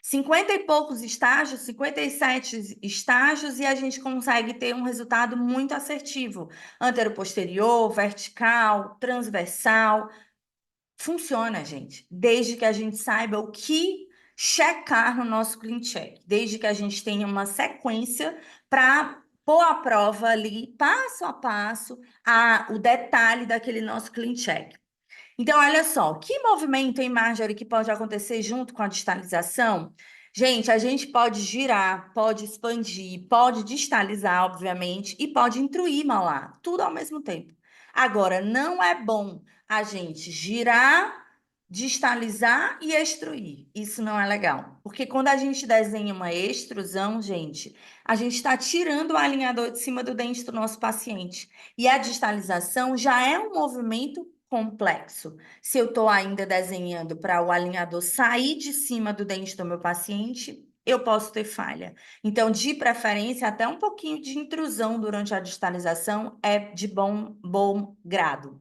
50 e poucos estágios, 57 estágios, e a gente consegue ter um resultado muito assertivo. Antero-posterior, vertical, transversal. Funciona, gente, desde que a gente saiba o que checar no nosso clean check, desde que a gente tenha uma sequência para pôr à prova ali, passo a passo, o detalhe daquele nosso clean check. Então, olha só, que movimento em Marjorie que pode acontecer junto com a distalização? Gente, a gente pode girar, pode expandir, pode distalizar, obviamente, e pode intruir malar, tudo ao mesmo tempo. Agora, não é bom a gente girar, distalizar e extruir. Isso não é legal. Porque quando a gente desenha uma extrusão, gente, a gente está tirando o alinhador de cima do dente do nosso paciente. E a distalização já é um movimento complexo. Se eu estou ainda desenhando para o alinhador sair de cima do dente do meu paciente, eu posso ter falha. Então, de preferência, até um pouquinho de intrusão durante a distalização é de bom grado.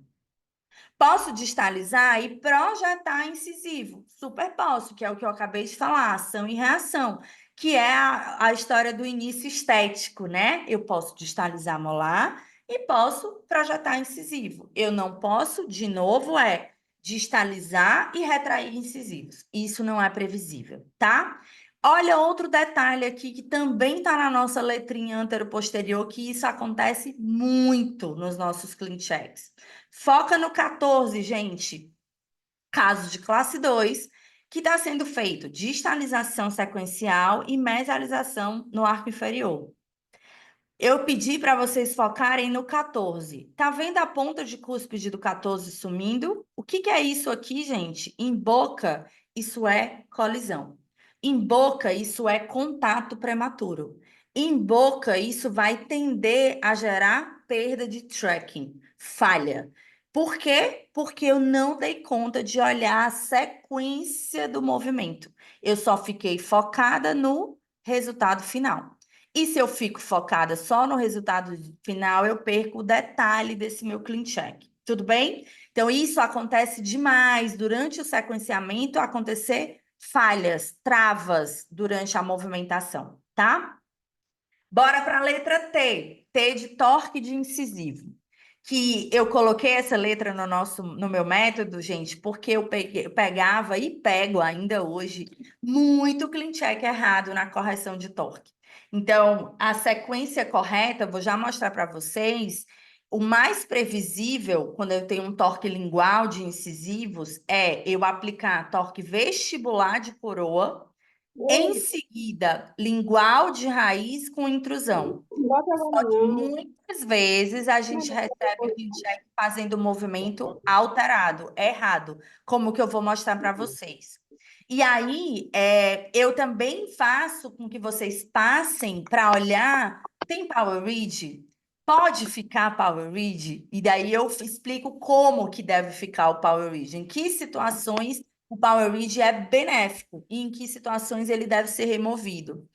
Posso distalizar e projetar incisivo? Super posso, que é o que eu acabei de falar, ação e reação, que é a história do início estético, né? Eu posso distalizar molar e posso projetar incisivo. Eu não posso, de novo, distalizar e retrair incisivos. Isso não é previsível, tá? Olha outro detalhe aqui que também está na nossa letrinha anteroposterior, que isso acontece muito nos nossos clean checks. Foca no 14, gente. Caso de classe 2, que está sendo feito distalização sequencial e mesialização no arco inferior. Eu pedi para vocês focarem no 14. Tá vendo a ponta de cúspide do 14 sumindo? O que que é isso aqui, gente? Em boca, isso é colisão. Em boca, isso é contato prematuro. Em boca, isso vai tender a gerar perda de tracking, falha. Por quê? Porque eu não dei conta de olhar a sequência do movimento. Eu só fiquei focada no resultado final. E se eu fico focada só no resultado final, eu perco o detalhe desse meu clean check. Tudo bem? Então, isso acontece demais durante o sequenciamento, acontecer falhas, travas durante a movimentação, tá? Bora para a letra T. T de torque de incisivo. Que eu coloquei essa letra no meu método, gente, porque eu pegava e pego ainda hoje muito clean check errado na correção de torque. Então, a sequência correta, vou já mostrar para vocês. O mais previsível, quando eu tenho um torque lingual de incisivos, é eu aplicar torque vestibular de coroa, em seguida, lingual de raiz com intrusão. Bota Só agora que não. muitas vezes a Não, gente não, recebe o depois. clean check fazendo o movimento alterado, errado, como que eu vou mostrar para vocês. E aí, eu também faço com que vocês passem para olhar, tem Power Read? Pode ficar Power Read? E daí eu explico como que deve ficar o Power Read, em que situações o Power Read é benéfico e em que situações ele deve ser removido.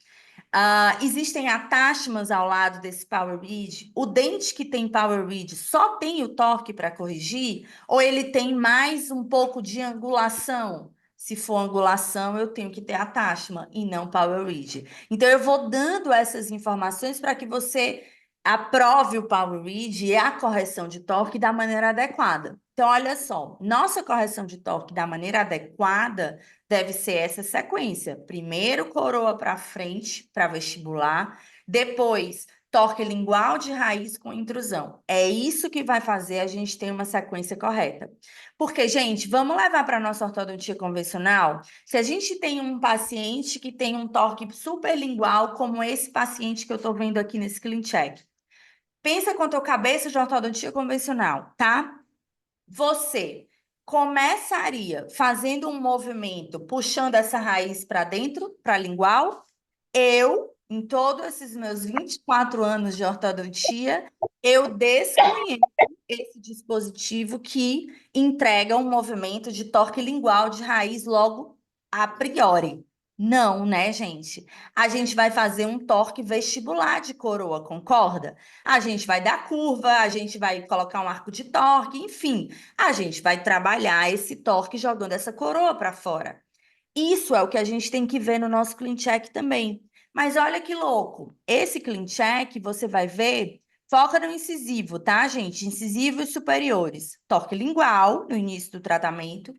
Existem attachments ao lado desse Power Read. O dente que tem Power Read só tem o torque para corrigir? Ou ele tem mais um pouco de angulação? Se for angulação, eu tenho que ter attachment e não Power Read. Então, eu vou dando essas informações para que você aprove o Power Read e a correção de torque da maneira adequada. Então, olha só, nossa correção de torque da maneira adequada deve ser essa sequência. Primeiro, coroa para frente, para vestibular. Depois, torque lingual de raiz com intrusão. É isso que vai fazer a gente ter uma sequência correta. Porque, gente, vamos levar para a nossa ortodontia convencional? Se a gente tem um paciente que tem um torque superlingual, como esse paciente que eu estou vendo aqui nesse clean check. Pensa com a tua cabeça de ortodontia convencional, tá? Você começaria fazendo um movimento, puxando essa raiz para dentro, para a lingual. Eu, em todos esses meus 24 anos de ortodontia, eu desconheço esse dispositivo que entrega um movimento de torque lingual de raiz logo a priori. Não, né, gente? A gente vai fazer um torque vestibular de coroa, concorda? A gente vai dar curva, a gente vai colocar um arco de torque, enfim, a gente vai trabalhar esse torque jogando essa coroa para fora. Isso é o que a gente tem que ver no nosso clean check também. Mas olha que louco, esse clean check você vai ver, foca no incisivo, tá, gente? Incisivos superiores, torque lingual no início do tratamento.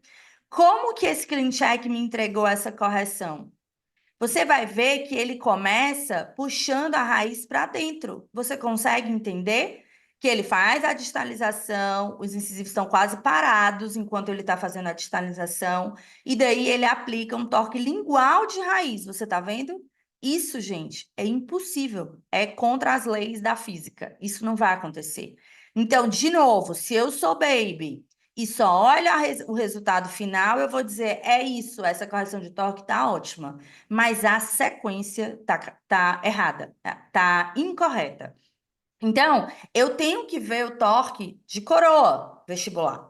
Como que esse clean check me entregou essa correção? Você vai ver que ele começa puxando a raiz para dentro. Você consegue entender que ele faz a distalização, os incisivos estão quase parados enquanto ele está fazendo a distalização, e daí ele aplica um torque lingual de raiz. Você está vendo? Isso, gente, é impossível. É contra as leis da física. Isso não vai acontecer. Então, de novo, se eu sou baby e só olha o resultado final, eu vou dizer, é isso, essa correção de torque está ótima, mas a sequência tá errada, tá incorreta. Então, eu tenho que ver o torque de coroa vestibular.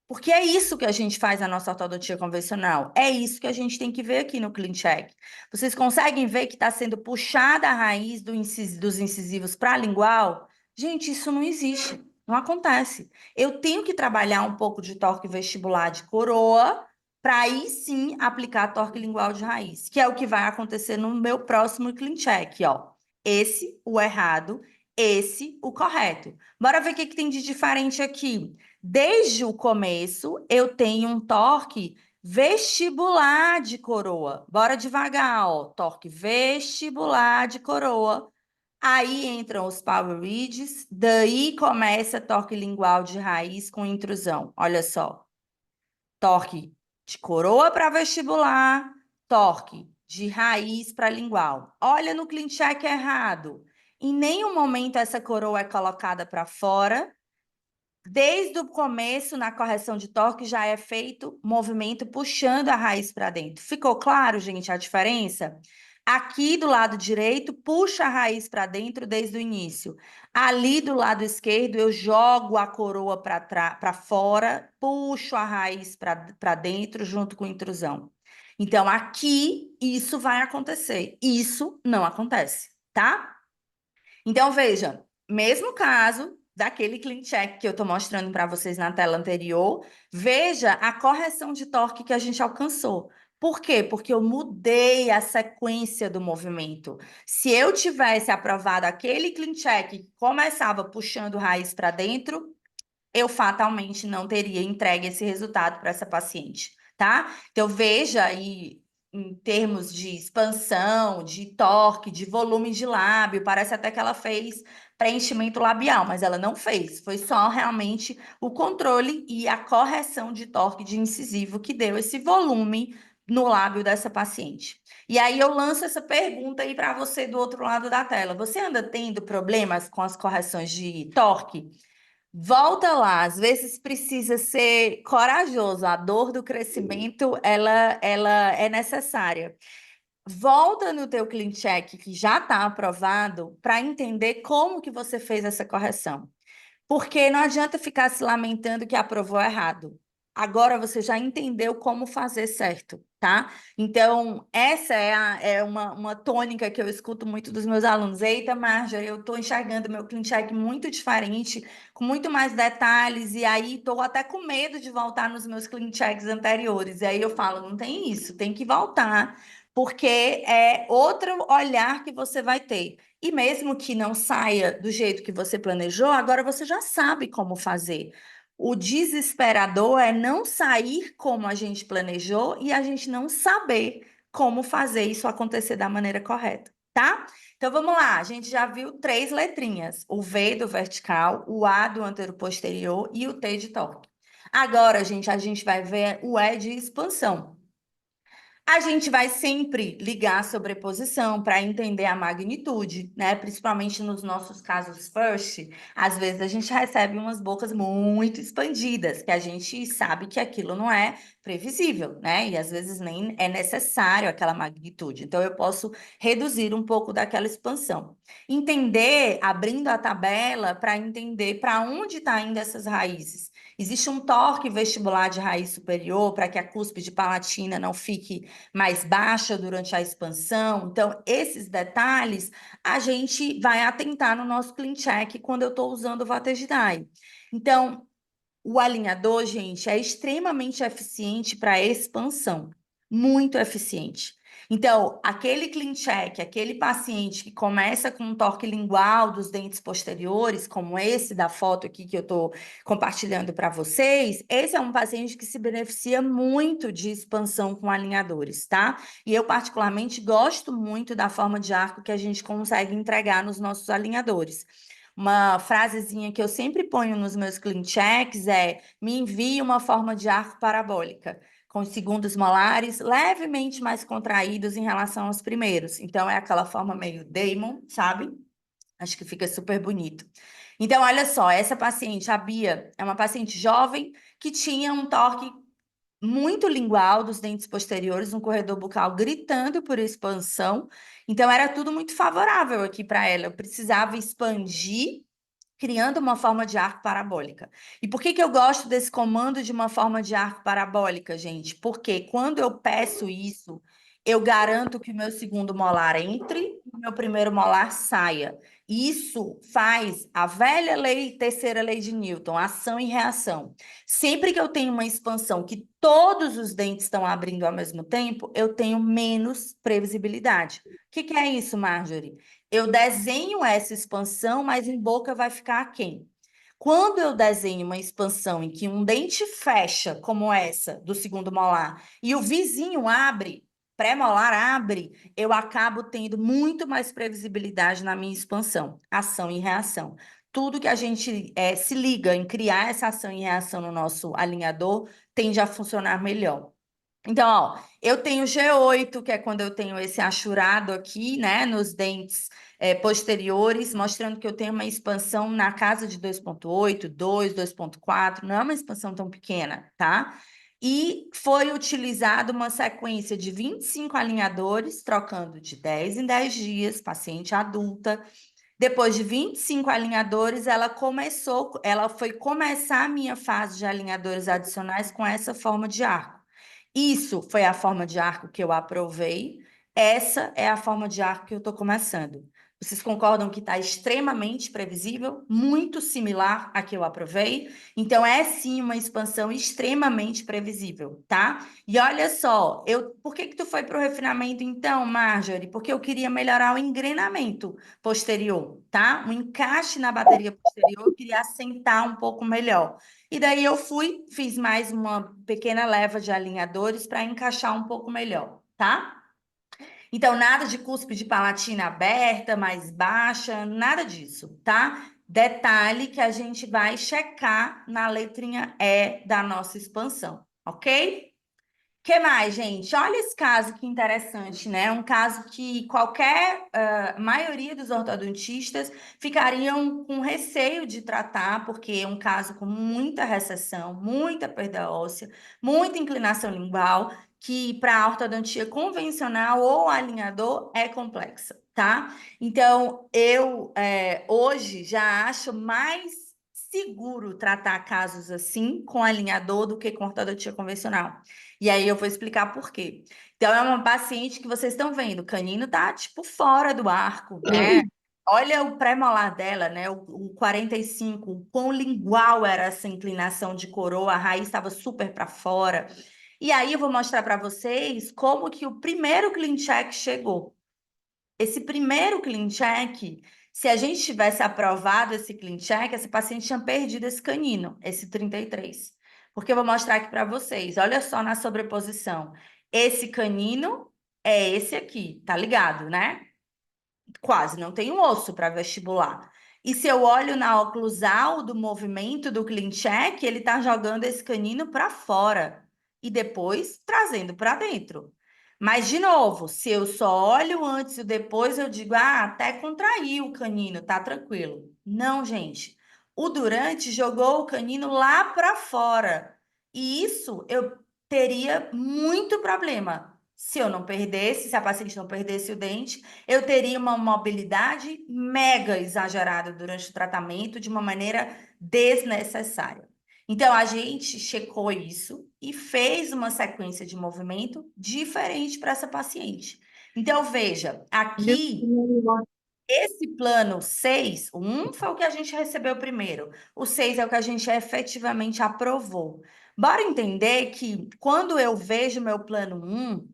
Porque é isso que a gente faz na nossa ortodontia convencional. É isso que a gente tem que ver aqui no Clean Check. Vocês conseguem ver que está sendo puxada a raiz dos incisivos para a lingual? Gente, isso não existe. Não acontece. Eu tenho que trabalhar um pouco de torque vestibular de coroa para aí sim aplicar torque lingual de raiz, que é o que vai acontecer no meu próximo Clean Check, ó. Esse, o errado, esse, o correto. Bora ver o que tem de diferente aqui. Desde o começo, eu tenho um torque vestibular de coroa. Bora devagar, ó. Torque vestibular de coroa. Aí entram os power reads, daí começa torque lingual de raiz com intrusão. Olha só. Torque de coroa para vestibular, torque de raiz para lingual. Olha no clean check errado. Em nenhum momento essa coroa é colocada para fora. Desde o começo, na correção de torque, já é feito movimento puxando a raiz para dentro. Ficou claro, gente, a diferença? Aqui do lado direito, puxa a raiz para dentro desde o início. Ali do lado esquerdo, eu jogo a coroa para fora, puxo a raiz para dentro junto com a intrusão. Então, aqui, isso vai acontecer. Isso não acontece, tá? Então, veja, mesmo caso daquele clean check que eu estou mostrando para vocês na tela anterior, veja a correção de torque que a gente alcançou. Por quê? Porque eu mudei a sequência do movimento. Se eu tivesse aprovado aquele clean check que começava puxando raiz para dentro, eu fatalmente não teria entregue esse resultado para essa paciente, tá? Então, veja aí, em termos de expansão, de torque, de volume de lábio, parece até que ela fez preenchimento labial, mas ela não fez. Foi só realmente o controle e a correção de torque de incisivo que deu esse volume no lábio dessa paciente. E aí eu lanço essa pergunta aí para você do outro lado da tela. Você anda tendo problemas com as correções de torque? Volta lá, às vezes precisa ser corajoso. A dor do crescimento, ela é necessária. Volta no teu clean check que já está aprovado para entender como que você fez essa correção. Porque não adianta ficar se lamentando que aprovou errado. Agora você já entendeu como fazer certo, tá? Então, essa é uma tônica que eu escuto muito dos meus alunos. Eita, Marjorie, eu estou enxergando meu clean check muito diferente, com muito mais detalhes, e aí estou até com medo de voltar nos meus clean checks anteriores. E aí eu falo, não tem isso, tem que voltar, porque é outro olhar que você vai ter. E mesmo que não saia do jeito que você planejou, agora você já sabe como fazer. O desesperador é não sair como a gente planejou e a gente não saber como fazer isso acontecer da maneira correta, tá? Então vamos lá, a gente já viu 3 letrinhas: o V do vertical, o A do anteroposterior e o T de torque. Agora, gente, a gente vai ver o E de expansão. A gente vai sempre ligar a sobreposição para entender a magnitude, né? Principalmente nos nossos casos first, às vezes a gente recebe umas bocas muito expandidas, que a gente sabe que aquilo não é previsível, né? E às vezes nem é necessário aquela magnitude. Então eu posso reduzir um pouco daquela expansão. Entender, abrindo a tabela para entender para onde está indo essas raízes. Existe um torque vestibular de raiz superior para que a cúspide palatina não fique mais baixa durante a expansão. Então, esses detalhes a gente vai atentar no nosso clean check quando eu estou usando o Vaterdai. Então, o alinhador, gente, é extremamente eficiente para expansão, muito eficiente. Então, aquele clean check, aquele paciente que começa com um torque lingual dos dentes posteriores, como esse da foto aqui que eu estou compartilhando para vocês, esse é um paciente que se beneficia muito de expansão com alinhadores, tá? E eu, particularmente, gosto muito da forma de arco que a gente consegue entregar nos nossos alinhadores. Uma frasezinha que eu sempre ponho nos meus clean checks é: me envie uma forma de arco parabólica, com os segundos molares levemente mais contraídos em relação aos primeiros. Então, é aquela forma meio Damon, sabe? Acho que fica super bonito. Então, olha só, essa paciente, a Bia, é uma paciente jovem que tinha um torque muito lingual dos dentes posteriores, um corredor bucal gritando por expansão. Então, era tudo muito favorável aqui para ela. Eu precisava expandir, criando uma forma de arco parabólica. E por que que eu gosto desse comando de uma forma de arco parabólica, gente? Porque quando eu peço isso, eu garanto que o meu segundo molar entre e o meu primeiro molar saia. Isso faz a velha lei, terceira lei de Newton, ação e reação. Sempre que eu tenho uma expansão que todos os dentes estão abrindo ao mesmo tempo, eu tenho menos previsibilidade. O que que é isso, Marjorie? Eu desenho essa expansão, mas em boca vai ficar aquém. Quando eu desenho uma expansão em que um dente fecha, como essa do segundo molar, e o vizinho abre, pré-molar abre, eu acabo tendo muito mais previsibilidade na minha expansão, ação e reação. Tudo que a gente se liga em criar essa ação e reação no nosso alinhador tende a funcionar melhor. Então, ó, eu tenho G8, que é quando eu tenho esse achurado aqui, né, nos dentes posteriores, mostrando que eu tenho uma expansão na casa de 2,8, 2, 2,4, não é uma expansão tão pequena, tá? E foi utilizada uma sequência de 25 alinhadores, trocando de 10 em 10 dias, paciente adulta. Depois de 25 alinhadores, ela foi começar a minha fase de alinhadores adicionais com essa forma de arco. Isso foi a forma de arco que eu aprovei. Essa é a forma de arco que eu estou começando. Vocês concordam que está extremamente previsível, muito similar à que eu aprovei? Então, é sim uma expansão extremamente previsível, tá? E olha só, por que que tu foi para o refinamento então, Marjorie? Porque eu queria melhorar o engrenamento posterior, tá? O encaixe na bateria posterior, eu queria assentar um pouco melhor. E daí eu fiz mais uma pequena leva de alinhadores para encaixar um pouco melhor, tá? Então, nada de cúspide palatina aberta, mais baixa, nada disso, tá? Detalhe que a gente vai checar na letrinha E da nossa expansão, ok? Que mais, gente? Olha esse caso que interessante, né? Um caso que qualquer maioria dos ortodontistas ficariam com receio de tratar, porque é um caso com muita recessão, muita perda óssea, muita inclinação lingual, que para a ortodontia convencional ou alinhador é complexa, tá? Então, eu hoje já acho mais seguro tratar casos assim com alinhador do que com ortodontia convencional. E aí eu vou explicar por quê. Então, é uma paciente que vocês estão vendo, o canino tá tipo fora do arco, né? Olha o pré-molar dela, né? O 45, o quão lingual era essa inclinação de coroa, a raiz estava super para fora. E aí eu vou mostrar para vocês como que o primeiro clean check chegou. Esse primeiro clean check, se a gente tivesse aprovado esse clean check, essa paciente tinha perdido esse canino, esse 33. Porque eu vou mostrar aqui para vocês. Olha só na sobreposição. Esse canino é esse aqui, tá ligado, né? Quase não tem um osso para vestibular. E se eu olho na oclusal do movimento do clean check, ele está jogando esse canino para fora e depois trazendo para dentro. Mas, de novo, se eu só olho antes e depois, eu digo, ah, até contraiu o canino, tá tranquilo. Não, gente. O durante jogou o canino lá para fora. E isso eu teria muito problema. Se eu não perdesse, se a paciente não perdesse o dente, eu teria uma mobilidade mega exagerada durante o tratamento de uma maneira desnecessária. Então, a gente checou isso e fez uma sequência de movimento diferente para essa paciente. Então, veja, aqui, esse plano 6, o 1 foi o que a gente recebeu primeiro, o 6 é o que a gente efetivamente aprovou. Bora entender que quando eu vejo meu plano 1,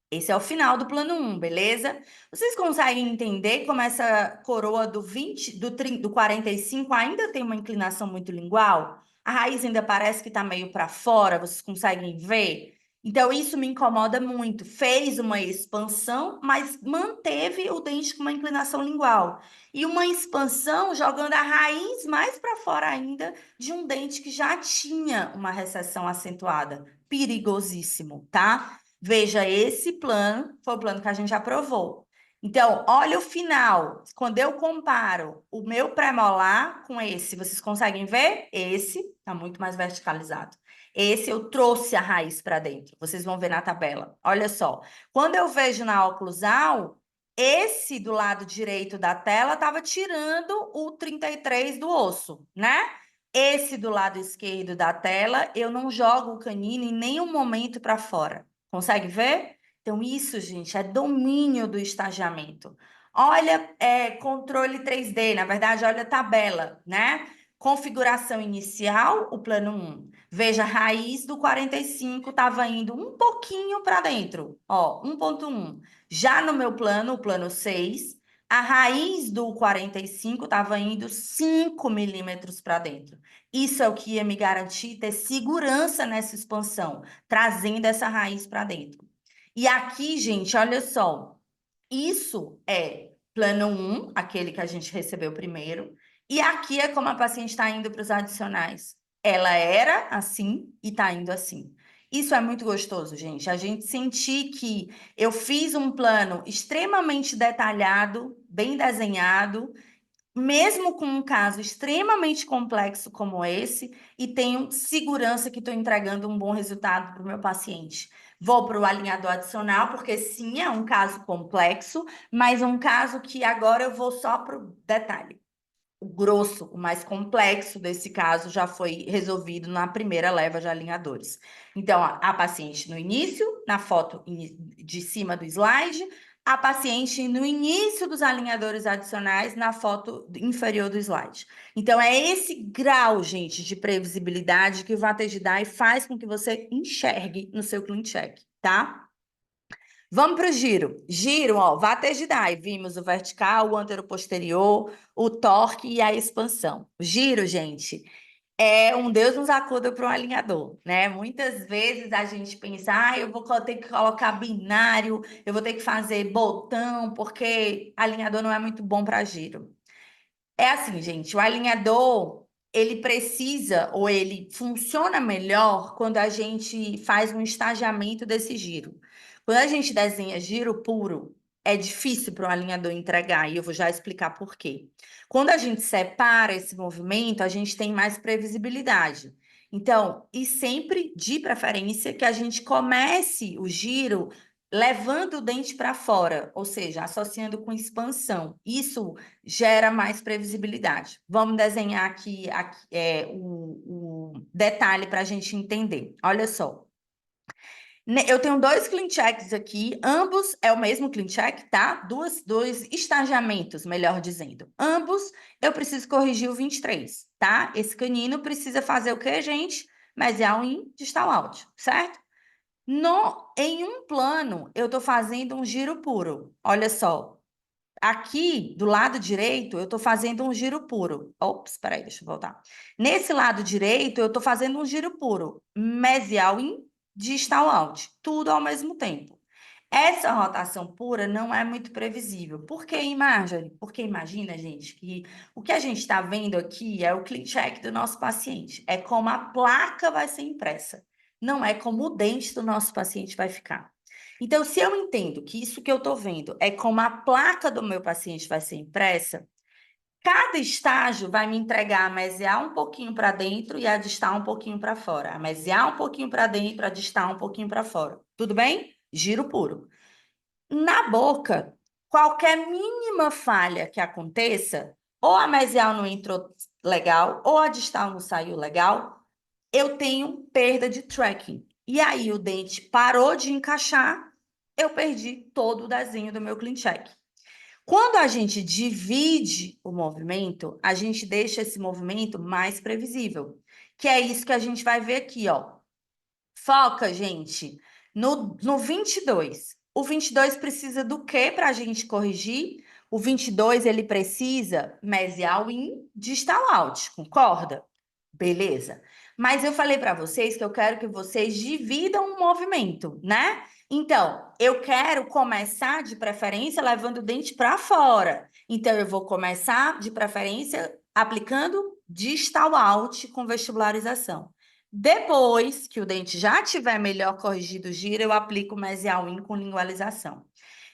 esse é o final do plano 1, beleza? Vocês conseguem entender como essa coroa do 20, do 45 ainda tem uma inclinação muito lingual? A raiz ainda parece que está meio para fora, vocês conseguem ver? Então, isso me incomoda muito. Fez uma expansão, mas manteve o dente com uma inclinação lingual. E uma expansão jogando a raiz mais para fora ainda de um dente que já tinha uma recessão acentuada. Perigosíssimo, tá? Veja, esse plano foi o plano que a gente aprovou. Então, olha o final. Quando eu comparo o meu pré-molar com esse, vocês conseguem ver? Esse está muito mais verticalizado. Esse eu trouxe a raiz para dentro. Vocês vão ver na tabela. Olha só. Quando eu vejo na oclusal, esse do lado direito da tela estava tirando o 33 do osso, né? Esse do lado esquerdo da tela, eu não jogo o canino em nenhum momento para fora. Consegue ver? Então, isso, gente, é domínio do estagiamento. Olha, controle 3D, na verdade, olha a tabela, né? Configuração inicial, o plano 1. Veja, a raiz do 45 estava indo um pouquinho para dentro, ó, 1,1. Já no meu plano, o plano 6, a raiz do 45 estava indo 5 milímetros para dentro. Isso é o que ia me garantir ter segurança nessa expansão, trazendo essa raiz para dentro. E aqui, gente, olha só. Isso é plano 1, aquele que a gente recebeu primeiro. E aqui é como a paciente está indo para os adicionais. Ela era assim e está indo assim. Isso é muito gostoso, gente. A gente sentir que eu fiz um plano extremamente detalhado, bem desenhado, mesmo com um caso extremamente complexo como esse, e tenho segurança que estou entregando um bom resultado para o meu paciente. Vou para o alinhador adicional, porque sim, é um caso complexo, mas um caso que agora eu vou só para o detalhe. O grosso, o mais complexo desse caso já foi resolvido na primeira leva de alinhadores. Então, a paciente no início, na foto de cima do slide, a paciente no início dos alinhadores adicionais, na foto inferior do slide. Então, é esse grau, gente, de previsibilidade que o Vatage Dye faz com que você enxergue no seu clean check, tá? Vamos para o giro. Giro, ó, Vatage Dye. Vimos o vertical, o anteroposterior, o torque e a expansão. O giro, gente, é um Deus nos acuda para um alinhador, né? Muitas vezes a gente pensa, eu vou ter que colocar binário, eu vou ter que fazer botão, porque alinhador não é muito bom para giro. É assim, gente, o alinhador ele precisa ou ele funciona melhor quando a gente faz um estagiamento desse giro. Quando a gente desenha giro puro, é difícil para o alinhador entregar, e eu vou já explicar por quê. Quando a gente separa esse movimento, a gente tem mais previsibilidade. Então, e sempre de preferência que a gente comece o giro levando o dente para fora, ou seja, associando com expansão. Isso gera mais previsibilidade. Vamos desenhar aqui, o detalhe para a gente entender. Olha só. Eu tenho dois clean checks aqui, ambos é o mesmo clean check, tá? Dois estagiamentos, melhor dizendo. Ambos eu preciso corrigir o 23, tá? Esse canino precisa fazer o quê, gente? Mesial in, distal out, certo? Em um plano, eu estou fazendo um giro puro. Olha só. Aqui, do lado direito, eu estou fazendo um giro puro. Ops, peraí, deixa eu voltar. Nesse lado direito, eu estou fazendo um giro puro. Mesial in, distal out. Tudo ao mesmo tempo. Essa rotação pura não é muito previsível. Por que, Marjorie? Porque imagina, gente, que o que a gente está vendo aqui é o clean check do nosso paciente. É como a placa vai ser impressa. Não é como o dente do nosso paciente vai ficar. Então, se eu entendo que isso que eu estou vendo é como a placa do meu paciente vai ser impressa, cada estágio vai me entregar a mesial um pouquinho para dentro e a distal um pouquinho para fora. A mesial um pouquinho para dentro, a distal um pouquinho para fora. Tudo bem? Giro puro. Na boca, qualquer mínima falha que aconteça, ou a mesial não entrou legal, ou a distal não saiu legal, eu tenho perda de tracking. E aí o dente parou de encaixar, eu perdi todo o desenho do meu clean check. Quando a gente divide o movimento, a gente deixa esse movimento mais previsível, que é isso que a gente vai ver aqui, ó. Foca, gente, no 22. O 22 precisa do quê para a gente corrigir? O 22, ele precisa mesial in, distal out, concorda? Beleza. Mas eu falei para vocês que eu quero que vocês dividam o movimento, né? Então, eu quero começar de preferência levando o dente para fora. Então, eu vou começar de preferência aplicando distal out com vestibularização. Depois que o dente já tiver melhor corrigido o giro, eu aplico o mesial in com lingualização.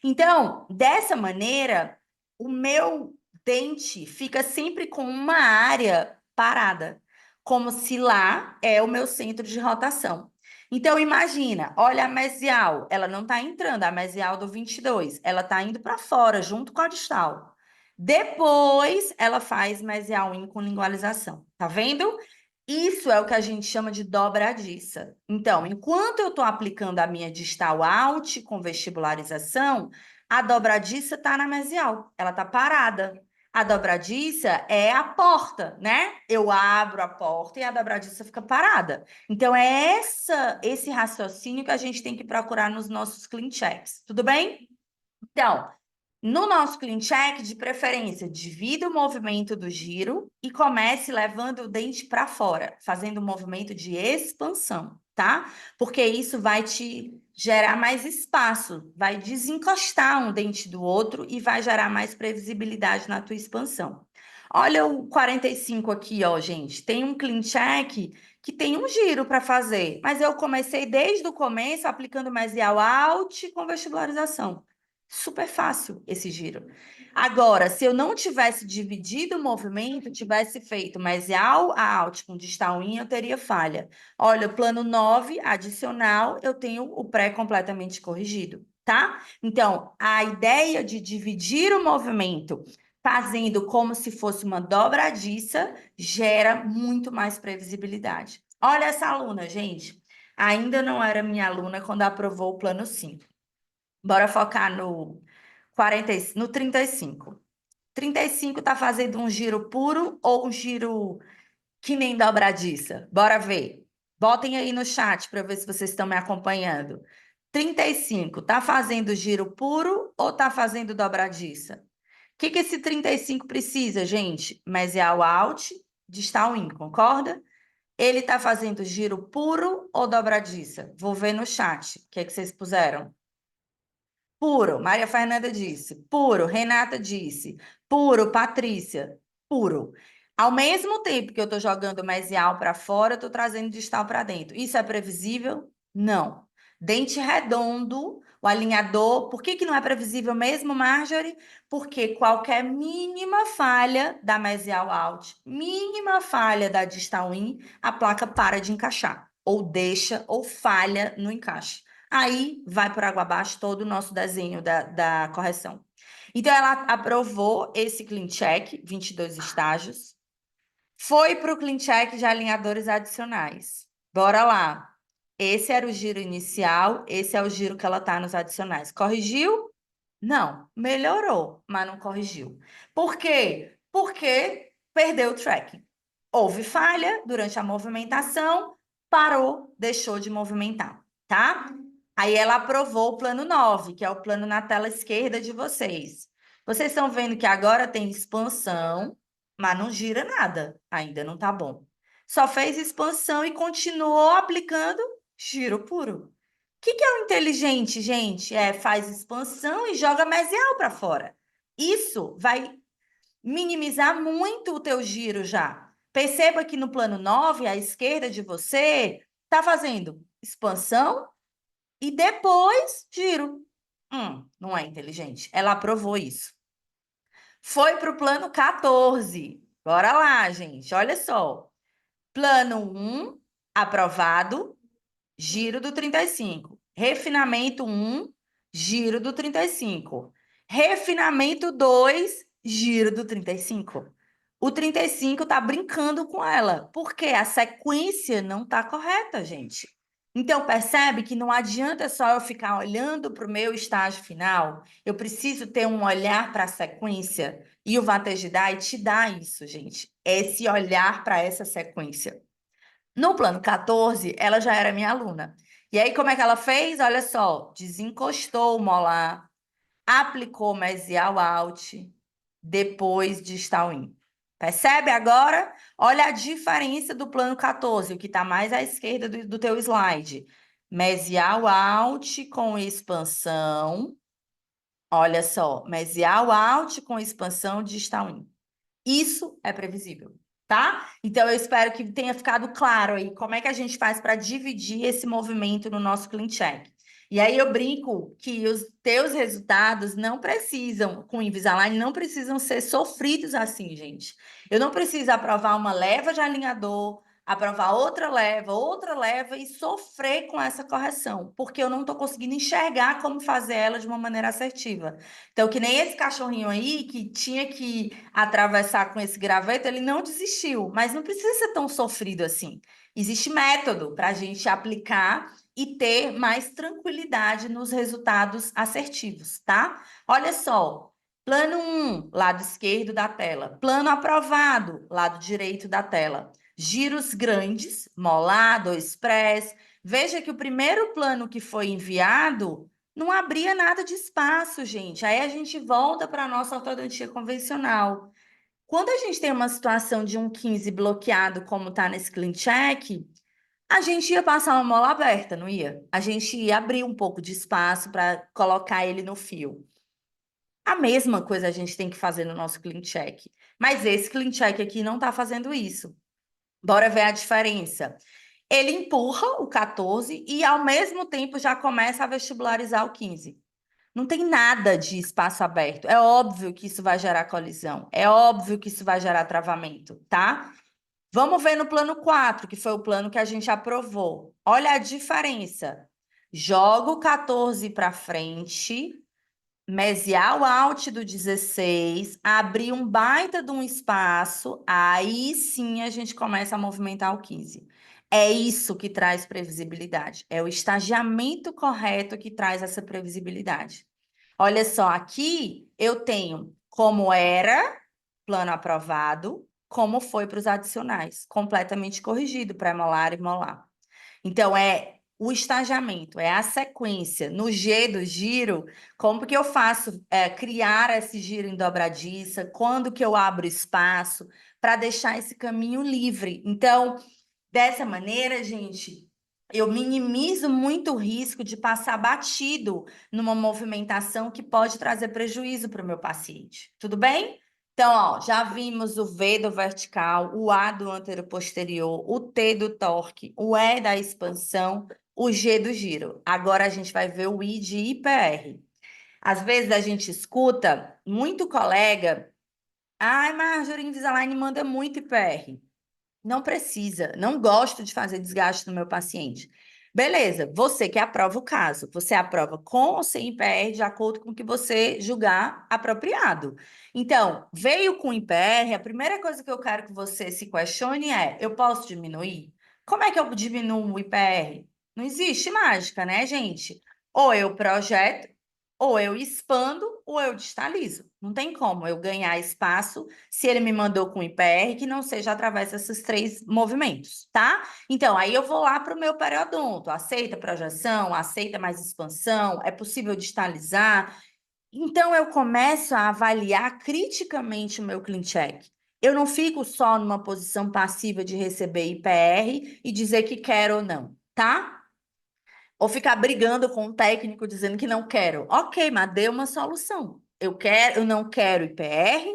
Então, dessa maneira, o meu dente fica sempre com uma área parada, como se lá é o meu centro de rotação. Então, imagina, olha a mesial, ela não está entrando, a mesial do 22, ela está indo para fora, junto com a distal. Depois, ela faz mesial in com lingualização. Tá vendo? Isso é o que a gente chama de dobradiça. Então, enquanto eu estou aplicando a minha distal out com vestibularização, a dobradiça está na mesial, ela está parada. A dobradiça é a porta, né? Eu abro a porta e a dobradiça fica parada. Então, é esse raciocínio que a gente tem que procurar nos nossos clean checks. Tudo bem? Então, no nosso clean check, de preferência, divida o movimento do giro e comece levando o dente para fora, fazendo um movimento de expansão, tá? Porque isso vai te gerar mais espaço, vai desencostar um dente do outro e vai gerar mais previsibilidade na tua expansão. Olha o 45 aqui, ó, gente. Tem um clean check que tem um giro para fazer, mas eu comecei desde o começo aplicando mesial out com vestibularização. Super fácil esse giro. Agora, se eu não tivesse dividido o movimento, tivesse feito mesial out com distal in, eu teria falha. Olha, o plano 9, adicional, eu tenho o pré completamente corrigido, tá? Então, a ideia de dividir o movimento fazendo como se fosse uma dobradiça gera muito mais previsibilidade. Olha essa aluna, gente. Ainda não era minha aluna quando aprovou o plano 5. Bora focar no 40, no 35. 35 tá fazendo um giro puro ou um giro que nem dobradiça? Bora ver. Botem aí no chat para ver se vocês estão me acompanhando. 35 tá fazendo giro puro ou tá fazendo dobradiça? O que esse 35 precisa, gente? Mesial out, distal in, concorda? Ele tá fazendo giro puro ou dobradiça? Vou ver no chat. O que vocês puseram? Puro, Maria Fernanda disse. Puro, Renata disse. Puro, Patrícia. Puro. Ao mesmo tempo que eu estou jogando o mesial para fora, eu estou trazendo distal para dentro. Isso é previsível? Não. Dente redondo, o alinhador, por que que não é previsível mesmo, Marjorie? Porque qualquer mínima falha da mesial out, mínima falha da distal in, a placa para de encaixar, ou deixa, ou falha no encaixe. Aí vai por água abaixo todo o nosso desenho da correção. Então, ela aprovou esse clean check, 22 estágios. Foi para o clean check de alinhadores adicionais. Bora lá. Esse era o giro inicial, esse é o giro que ela está nos adicionais. Corrigiu? Não. Melhorou, mas não corrigiu. Por quê? Porque perdeu o tracking. Houve falha durante a movimentação, parou, deixou de movimentar, tá? Aí ela aprovou o plano 9, que é o plano na tela esquerda de vocês. Vocês estão vendo que agora tem expansão, mas não gira nada. Ainda não tá bom. Só fez expansão e continuou aplicando giro puro. O que é o inteligente, gente? Faz expansão e joga mesial para fora. Isso vai minimizar muito o teu giro já. Perceba que no plano 9, à esquerda de você, está fazendo expansão e depois giro. Não é inteligente. Ela aprovou isso. Foi para o plano 14. Bora lá, gente. Olha só. Plano 1, aprovado, giro do 35. Refinamento 1, giro do 35. Refinamento 2, giro do 35. O 35 está brincando com ela, porque a sequência não está correta, gente. Então, percebe que não adianta só eu ficar olhando para o meu estágio final, eu preciso ter um olhar para a sequência, e o Vatejidai te dá isso, gente, esse olhar para essa sequência. No plano 14, ela já era minha aluna. E aí, como é que ela fez? Olha só, desencostou o molar, aplicou mesial out, depois distal in. Percebe agora? Olha a diferença do plano 14, o que está mais à esquerda do teu slide. Mesial out com expansão. Olha só, mesial out com expansão distal in. Isso é previsível, tá? Então, eu espero que tenha ficado claro aí como é que a gente faz para dividir esse movimento no nosso clean check. E aí eu brinco que os teus resultados não precisam, com o Invisalign, não precisam ser sofridos assim, gente. Eu não preciso aprovar uma leva de alinhador, aprovar outra leva e sofrer com essa correção, porque eu não estou conseguindo enxergar como fazer ela de uma maneira assertiva. Então, que nem esse cachorrinho aí que tinha que atravessar com esse graveto, ele não desistiu, mas não precisa ser tão sofrido assim. Existe método para a gente aplicar e ter mais tranquilidade nos resultados assertivos, tá? Olha só, plano 1, lado esquerdo da tela. Plano aprovado, lado direito da tela. Giros grandes, molar, express. Veja que o primeiro plano que foi enviado não abria nada de espaço, gente. Aí a gente volta para a nossa ortodontia convencional. Quando a gente tem uma situação de um 15 bloqueado, como está nesse clean check, a gente ia passar uma mola aberta, não ia? A gente ia abrir um pouco de espaço para colocar ele no fio. A mesma coisa a gente tem que fazer no nosso clean check. Mas esse clean check aqui não está fazendo isso. Bora ver a diferença. Ele empurra o 14 e, ao mesmo tempo, já começa a vestibularizar o 15. Não tem nada de espaço aberto. É óbvio que isso vai gerar colisão. É óbvio que isso vai gerar travamento, tá? Vamos ver no plano 4, que foi o plano que a gente aprovou. Olha a diferença. Joga o 14 para frente, mesial out do 16, abrir um baita de um espaço, aí sim a gente começa a movimentar o 15. É isso que traz previsibilidade. É o estagiamento correto que traz essa previsibilidade. Olha só, aqui eu tenho como era, plano aprovado, como foi para os adicionais, completamente corrigido, pré-molar e molar. Então, é o estagiamento, é a sequência. No G do giro, como que eu faço criar esse giro em dobradiça? Quando que eu abro espaço para deixar esse caminho livre? Então, dessa maneira, gente, eu minimizo muito o risco de passar batido numa movimentação que pode trazer prejuízo para o meu paciente. Tudo bem? Então, ó, já vimos o V do vertical, o A do anteroposterior, o T do torque, o E da expansão, o G do giro. Agora a gente vai ver o I de IPR. Às vezes a gente escuta muito colega, ai, Marjorie, Invisalign manda muito IPR. Não precisa, não gosto de fazer desgaste no meu paciente. Beleza, você que aprova o caso, você aprova com ou sem IPR de acordo com o que você julgar apropriado. Então, veio com IPR, a primeira coisa que eu quero que você se questione é: eu posso diminuir? Como é que eu diminuo o IPR? Não existe mágica, né, gente? Ou eu projeto, ou eu expando, ou eu distalizo. Não tem como eu ganhar espaço se ele me mandou com IPR, que não seja através desses três movimentos, tá? Então, aí eu vou lá para o meu periodonto. Aceita projeção, aceita mais expansão, é possível distalizar. Então, eu começo a avaliar criticamente o meu clean check. Eu não fico só numa posição passiva de receber IPR e dizer que quero ou não, tá? Ou ficar brigando com o técnico dizendo que não quero. Ok, mas dê uma solução. Eu não quero IPR.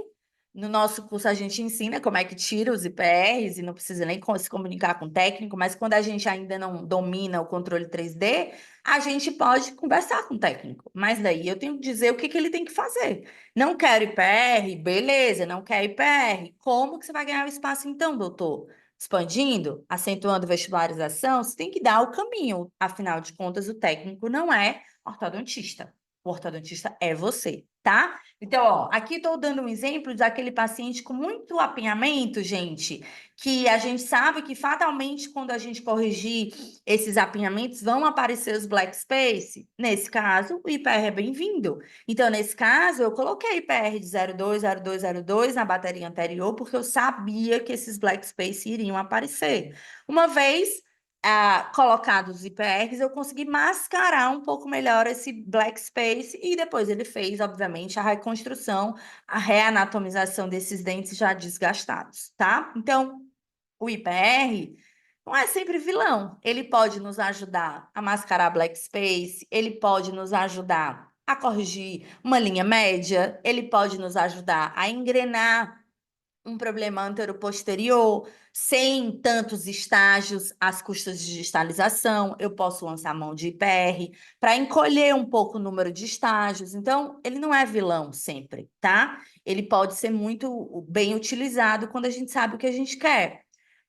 No nosso curso a gente ensina como é que tira os IPRs e não precisa nem se comunicar com o técnico, mas quando a gente ainda não domina o controle 3D, a gente pode conversar com o técnico. Mas daí eu tenho que dizer o que ele tem que fazer. Não quero IPR, beleza, não quer IPR. Como que você vai ganhar o espaço então, doutor? Expandindo, acentuando vestibularização, você tem que dar o caminho. Afinal de contas, o técnico não é ortodontista. O ortodontista é você, tá? Então, ó, aqui estou dando um exemplo daquele paciente com muito apinhamento, gente, que a gente sabe que fatalmente quando a gente corrigir esses apinhamentos vão aparecer os black space. Nesse caso, o IPR é bem-vindo. Então, nesse caso, eu coloquei IPR de 02, 02, 02 na bateria anterior, porque eu sabia que esses black space iriam aparecer. Uma vez colocados os IPRs, eu consegui mascarar um pouco melhor esse black space e depois ele fez, obviamente, a reconstrução, a reanatomização desses dentes já desgastados, tá? Então, o IPR não é sempre vilão. Ele pode nos ajudar a mascarar black space, ele pode nos ajudar a corrigir uma linha média, ele pode nos ajudar a engrenar um problema anteroposterior, sem tantos estágios, às custas de distalização, eu posso lançar mão de IPR para encolher um pouco o número de estágios. Então, ele não é vilão sempre, tá? Ele pode ser muito bem utilizado quando a gente sabe o que a gente quer.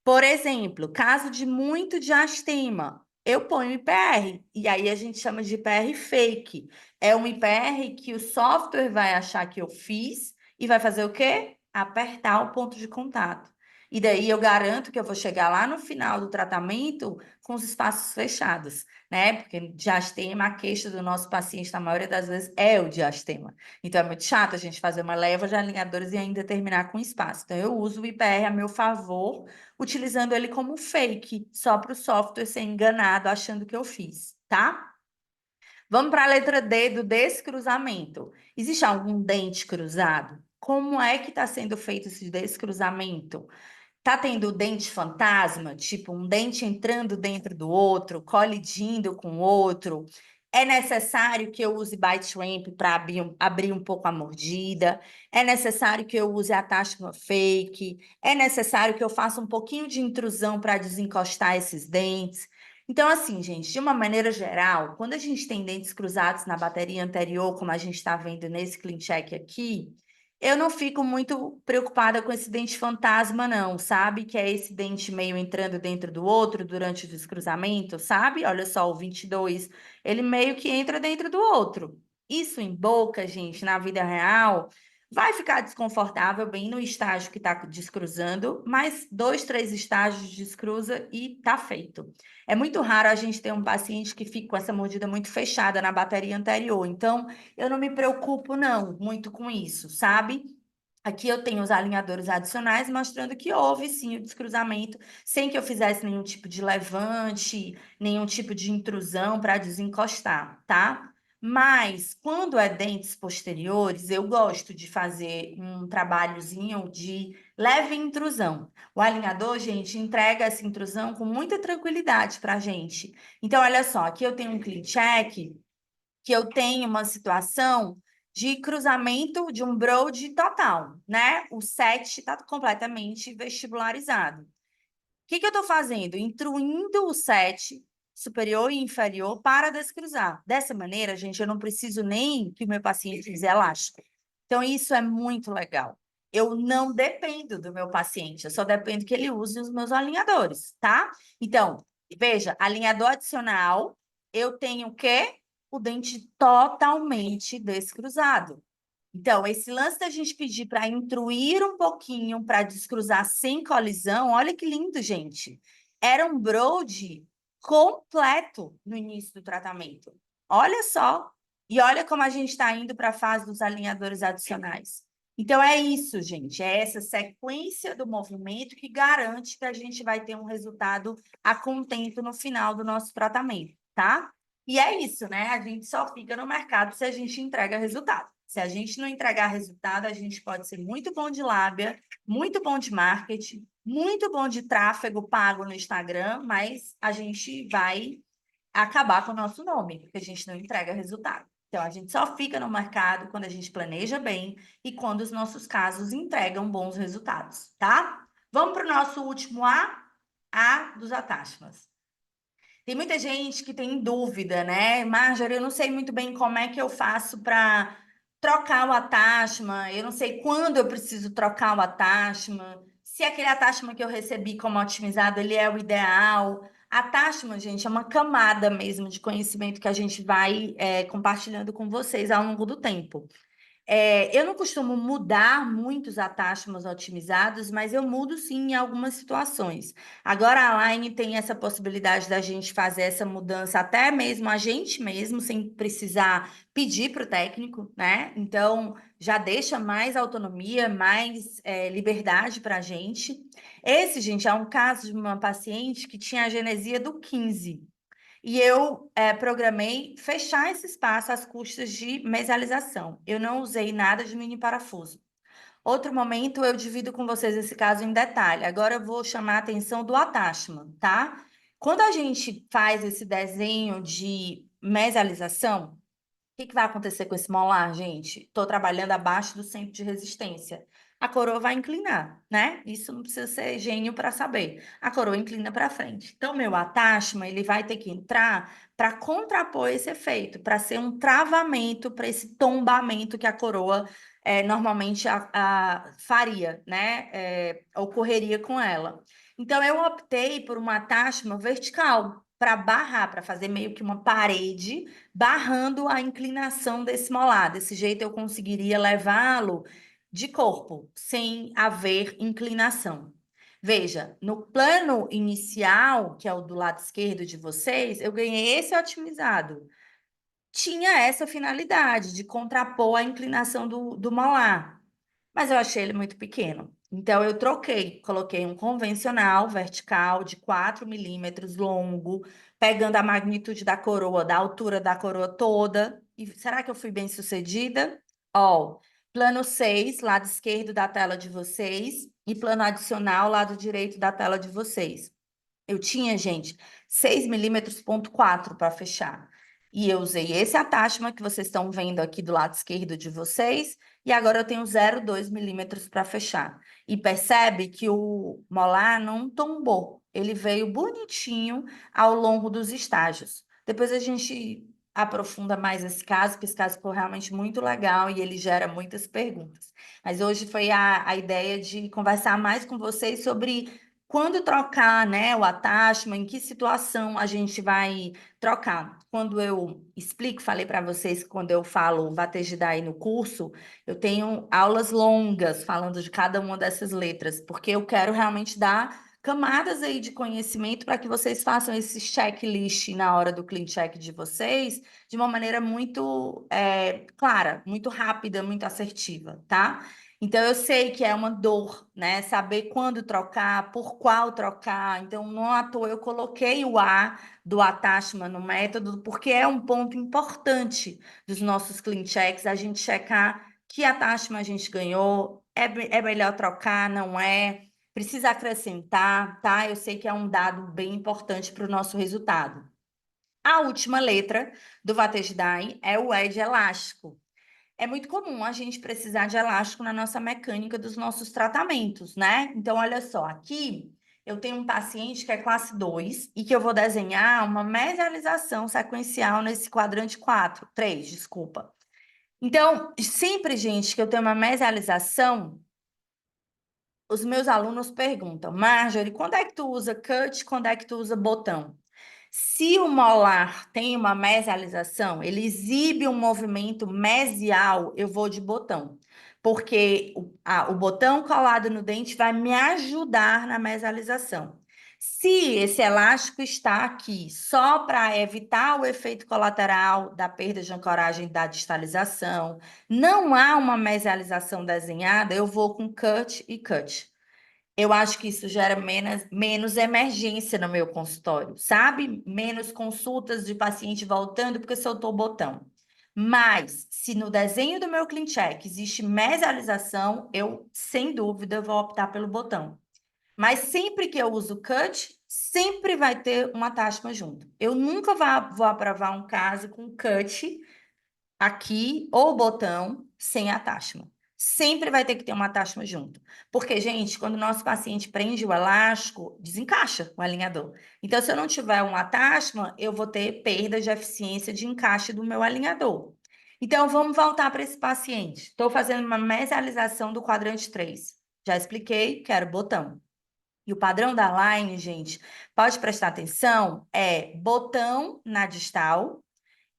Por exemplo, caso de muito diastema, eu ponho IPR, e aí a gente chama de IPR fake. É um IPR que o software vai achar que eu fiz e vai fazer o quê? Apertar o ponto de contato. E daí eu garanto que eu vou chegar lá no final do tratamento com os espaços fechados, né? Porque diastema, a queixa do nosso paciente, na maioria das vezes, é o diastema. Então é muito chato a gente fazer uma leva de alinhadores e ainda terminar com espaço. Então eu uso o IPR a meu favor, utilizando ele como fake, só para o software ser enganado achando que eu fiz, tá? Vamos para a letra D do descruzamento. Existe algum dente cruzado? Como é que está sendo feito esse descruzamento? Tá tendo dente fantasma, tipo um dente entrando dentro do outro, colidindo com o outro. É necessário que eu use bite ramp para abrir um pouco a mordida. É necessário que eu use a táxima fake. É necessário que eu faça um pouquinho de intrusão para desencostar esses dentes. Então, assim, gente, de uma maneira geral, quando a gente tem dentes cruzados na bateria anterior, como a gente está vendo nesse clean check aqui, eu não fico muito preocupada com esse dente fantasma, não, sabe? Que é esse dente meio entrando dentro do outro durante o descruzamento, sabe? Olha só, o 22, ele meio que entra dentro do outro. Isso em boca, gente, na vida real, vai ficar desconfortável bem no estágio que está descruzando, mas 2, 3 estágios descruza e tá feito. É muito raro a gente ter um paciente que fica com essa mordida muito fechada na bateria anterior. Então, eu não me preocupo, não, muito com isso, sabe? Aqui eu tenho os alinhadores adicionais mostrando que houve sim o descruzamento, sem que eu fizesse nenhum tipo de levante, nenhum tipo de intrusão para desencostar, tá? Mas quando é dentes posteriores, eu gosto de fazer um trabalhozinho de leve intrusão. O alinhador, gente, entrega essa intrusão com muita tranquilidade para a gente. Então, olha só, aqui eu tenho um clean check que eu tenho uma situação de cruzamento de um Broad total, né? O 7 está completamente vestibularizado. O que eu estou fazendo? Intruindo o 7, superior e inferior, para descruzar. Dessa maneira, gente, eu não preciso nem que o meu paciente use elástico. Então, isso é muito legal. Eu não dependo do meu paciente, eu só dependo que ele use os meus alinhadores, tá? Então, veja, alinhador adicional, eu tenho o quê? O dente totalmente descruzado. Então, esse lance da gente pedir para intruir um pouquinho, para descruzar sem colisão, olha que lindo, gente. Era um Broad completo no início do tratamento. Olha só. E olha como a gente está indo para a fase dos alinhadores adicionais. Então, é isso, gente. É essa sequência do movimento que garante que a gente vai ter um resultado a contento no final do nosso tratamento, tá? E é isso, né? A gente só fica no mercado se a gente entrega resultado. Se a gente não entregar resultado, a gente pode ser muito bom de lábia, muito bom de marketing, muito bom de tráfego pago no Instagram, mas a gente vai acabar com o nosso nome, porque a gente não entrega resultado. Então, a gente só fica no mercado quando a gente planeja bem e quando os nossos casos entregam bons resultados, tá? Vamos para o nosso último A dos attachments. Tem muita gente que tem dúvida, né? Marjorie, eu não sei muito bem como é que eu faço para trocar o attachment, eu não sei quando eu preciso trocar o attachment, se aquele attachment que eu recebi como otimizado, ele é o ideal. Attachment, gente, é uma camada mesmo de conhecimento que a gente vai compartilhando com vocês ao longo do tempo. Eu não costumo mudar muitos attachments otimizados, mas eu mudo sim em algumas situações. Agora a Line tem essa possibilidade da gente fazer essa mudança até mesmo a gente mesmo, sem precisar pedir para o técnico, né? Então já deixa mais autonomia, mais liberdade para a gente. Esse, gente, é um caso de uma paciente que tinha a genesia do 15. E eu programei fechar esse espaço às custas de mesialização. Eu não usei nada de mini parafuso. Outro momento, eu divido com vocês esse caso em detalhe. Agora eu vou chamar a atenção do attachment, tá? Quando a gente faz esse desenho de mesialização, o que vai acontecer com esse molar, gente? Estou trabalhando abaixo do centro de resistência. A coroa vai inclinar, né? Isso não precisa ser gênio para saber. A coroa inclina para frente. Então, meu attachment, ele vai ter que entrar para contrapor esse efeito, para ser um travamento para esse tombamento que a coroa normalmente faria, né? Ocorreria com ela. Então, eu optei por um attachment vertical para barrar, para fazer meio que uma parede barrando a inclinação desse molar. Desse jeito eu conseguiria levá-lo de corpo, sem haver inclinação. Veja, no plano inicial, que é o do lado esquerdo de vocês, eu ganhei esse otimizado. Tinha essa finalidade de contrapor a inclinação do molar, mas eu achei ele muito pequeno. Então, eu troquei, coloquei um convencional vertical de 4 milímetros longo, pegando a magnitude da coroa, da altura da coroa toda. E será que eu fui bem sucedida? Ó, plano 6, lado esquerdo da tela de vocês, e plano adicional, lado direito da tela de vocês. Eu tinha, gente, 6 milímetros ponto 4 para fechar. E eu usei esse attachment que vocês estão vendo aqui do lado esquerdo de vocês, e agora eu tenho 0,2 milímetros para fechar. E percebe que o molar não tombou, ele veio bonitinho ao longo dos estágios. Depois a gente aprofunda mais esse caso, porque esse caso ficou realmente muito legal e ele gera muitas perguntas. Mas hoje foi a ideia de conversar mais com vocês sobre quando trocar, né, o attachment, em que situação a gente vai trocar? Quando eu explico, falei para vocês que quando eu falo Vatejidai no curso, eu tenho aulas longas falando de cada uma dessas letras, porque eu quero realmente dar camadas aí de conhecimento para que vocês façam esse checklist na hora do clean check de vocês de uma maneira muito clara, muito rápida, muito assertiva, tá? Então, eu sei que é uma dor, né? Saber quando trocar, por qual trocar. Então, não à toa eu coloquei o A do attachment no método, porque é um ponto importante dos nossos clean checks, a gente checar que attachment a gente ganhou, é melhor trocar, não é? Precisa acrescentar, tá? Eu sei que é um dado bem importante para o nosso resultado. A última letra do Vatesdai é o E de elástico. é muito comum a gente precisar de elástico na nossa mecânica dos nossos tratamentos, né? Então, olha só, aqui eu tenho um paciente que é classe 2 e que eu vou desenhar uma mesialização sequencial nesse quadrante 4, 3, desculpa. Então, sempre, gente, que eu tenho uma mesialização, os meus alunos perguntam, Marjorie, quando é que tu usa cut, quando é que tu usa botão? Se o molar tem uma mesialização, ele exibe um movimento mesial, eu vou de botão. Porque o botão colado no dente vai me ajudar na mesialização. Se esse elástico está aqui só para evitar o efeito colateral da perda de ancoragem da distalização, não há uma mesialização desenhada, eu vou com cut e cut. Eu acho que isso gera menos emergência no meu consultório, sabe? Menos consultas de paciente voltando porque soltou o botão. Mas, se no desenho do meu ClinCheck existe mesialização, eu, sem dúvida, vou optar pelo botão. Mas sempre que eu uso cut, sempre vai ter uma táxima junto. Eu nunca vou aprovar um caso com cut aqui ou botão sem a táxima. Sempre vai ter que ter uma táxima junto. Porque, gente, quando o nosso paciente prende o elástico, desencaixa o alinhador. Então, se eu não tiver uma táxima, eu vou ter perda de eficiência de encaixe do meu alinhador. Então, vamos voltar para esse paciente. Estou fazendo uma mesialização do quadrante 3. Já expliquei, quero botão. E o padrão da Line, gente, pode prestar atenção, é botão na distal,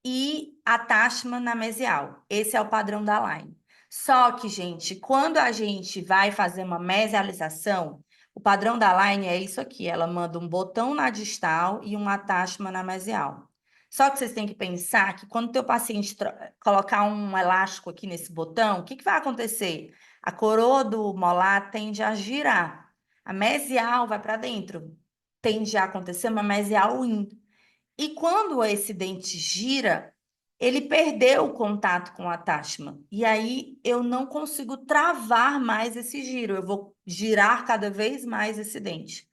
e a táxima na mesial. Esse é o padrão da Line. Só que, gente, quando a gente vai fazer uma mesialização, o padrão da Line é isso aqui. Ela manda um botão na distal e uma táxima na mesial. Só que vocês têm que pensar que quando o teu paciente colocar um elástico aqui nesse botão, o que vai acontecer? A coroa do molar tende a girar. A mesial vai para dentro. Tende a acontecer uma mesial in. E quando esse dente gira, ele perdeu o contato com a táxima. E aí eu não consigo travar mais esse giro. Eu vou girar cada vez mais esse dente.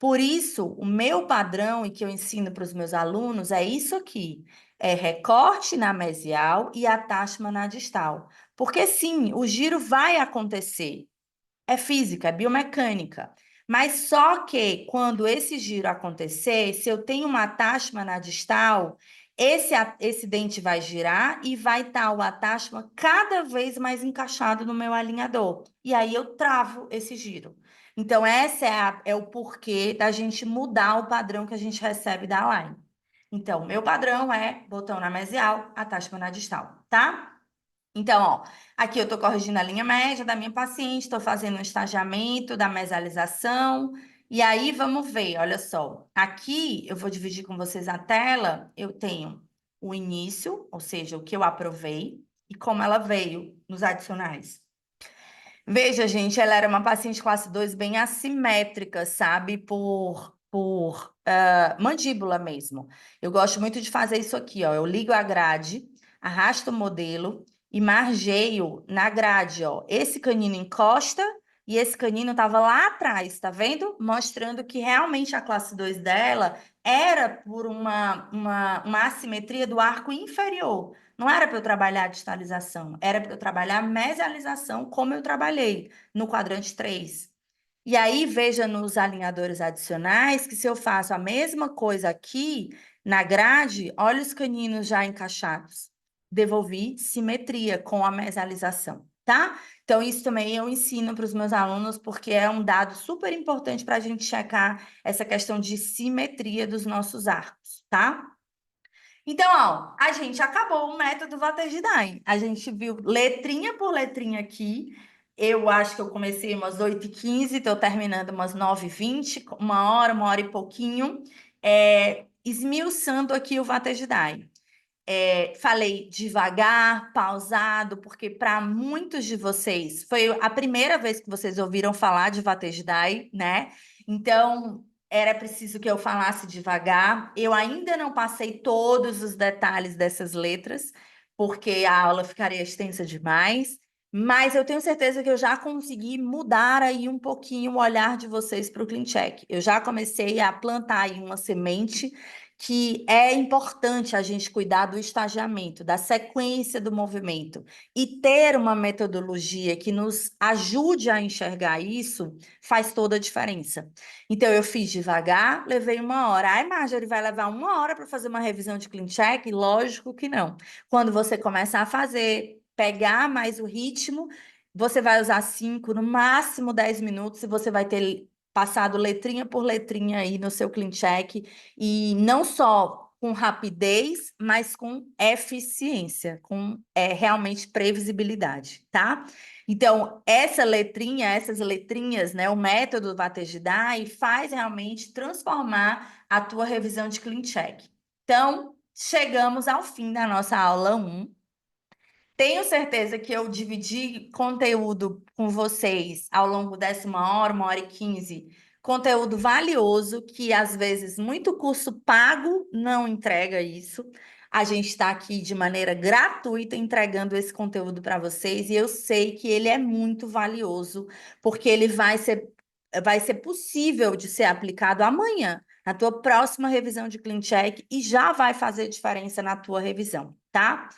Por isso, o meu padrão e que eu ensino para os meus alunos é isso aqui. É recorte na mesial e a táxima na distal. Porque sim, o giro vai acontecer. É física, é biomecânica. Mas só que quando esse giro acontecer, se eu tenho uma táxima na distal, esse dente vai girar e vai estar o atáxima cada vez mais encaixado no meu alinhador. E aí eu travo esse giro. Então, esse é o porquê da gente mudar o padrão que a gente recebe da Line. Então, meu padrão é botão na mesial, atáxima na distal, tá? Então, ó, aqui eu estou corrigindo a linha média da minha paciente, estou fazendo um estagiamento da mesialização, e aí vamos ver, olha só. Aqui eu vou dividir com vocês a tela, eu tenho o início, ou seja, o que eu aprovei, e como ela veio nos adicionais. Veja, gente, ela era uma paciente classe 2 bem assimétrica, sabe? Por mandíbula mesmo. Eu gosto muito de fazer isso aqui, ó. Eu ligo a grade, arrasto o modelo e margeio na grade, ó. Esse canino encosta e esse canino estava lá atrás, tá vendo? Mostrando que realmente a classe 2 dela era por uma assimetria do arco inferior. Não era para eu trabalhar a distalização, era para eu trabalhar a mesialização, como eu trabalhei no quadrante 3. E aí, veja nos alinhadores adicionais que se eu faço a mesma coisa aqui na grade, olha os caninos já encaixados. Devolvi simetria com a mesialização, tá? Então, isso também eu ensino para os meus alunos, porque é um dado super importante para a gente checar essa questão de simetria dos nossos arcos, tá? Então, ó, a gente acabou o método Waterdesign. A gente viu letrinha por letrinha aqui. Eu acho que eu comecei umas 8h15, estou terminando umas 9h20, uma hora e pouquinho, esmiuçando aqui o Waterdesign. Falei devagar, pausado, porque para muitos de vocês foi a primeira vez que vocês ouviram falar de Waterdesign, né? Então, era preciso que eu falasse devagar. Eu ainda não passei todos os detalhes dessas letras, porque a aula ficaria extensa demais, mas eu tenho certeza que eu já consegui mudar aí um pouquinho o olhar de vocês para o CleanCheck. Eu já comecei a plantar aí uma semente que é importante a gente cuidar do estagiamento, da sequência do movimento e ter uma metodologia que nos ajude a enxergar isso faz toda a diferença. Então, eu fiz devagar, levei 1 hora. Ai, Marjorie, vai levar 1 hora para fazer uma revisão de clean check? Lógico que não. Quando você começar a fazer, pegar mais o ritmo, você vai usar 5, no máximo 10 minutos, e você vai ter passado letrinha por letrinha aí no seu clean check, e não só com rapidez, mas com eficiência, com realmente previsibilidade, tá? Então, essas letrinhas, né, o método Vatejidai faz realmente transformar a tua revisão de clean check. Então, chegamos ao fim da nossa aula 1. Tenho certeza que eu dividi conteúdo com vocês ao longo dessa 1 hora, 1 hora e 15, conteúdo valioso, que às vezes muito curso pago não entrega isso. A gente está aqui de maneira gratuita entregando esse conteúdo para vocês, e eu sei que ele é muito valioso, porque ele vai ser possível de ser aplicado amanhã, na tua próxima revisão de Clean Check, e já vai fazer diferença na tua revisão, tá?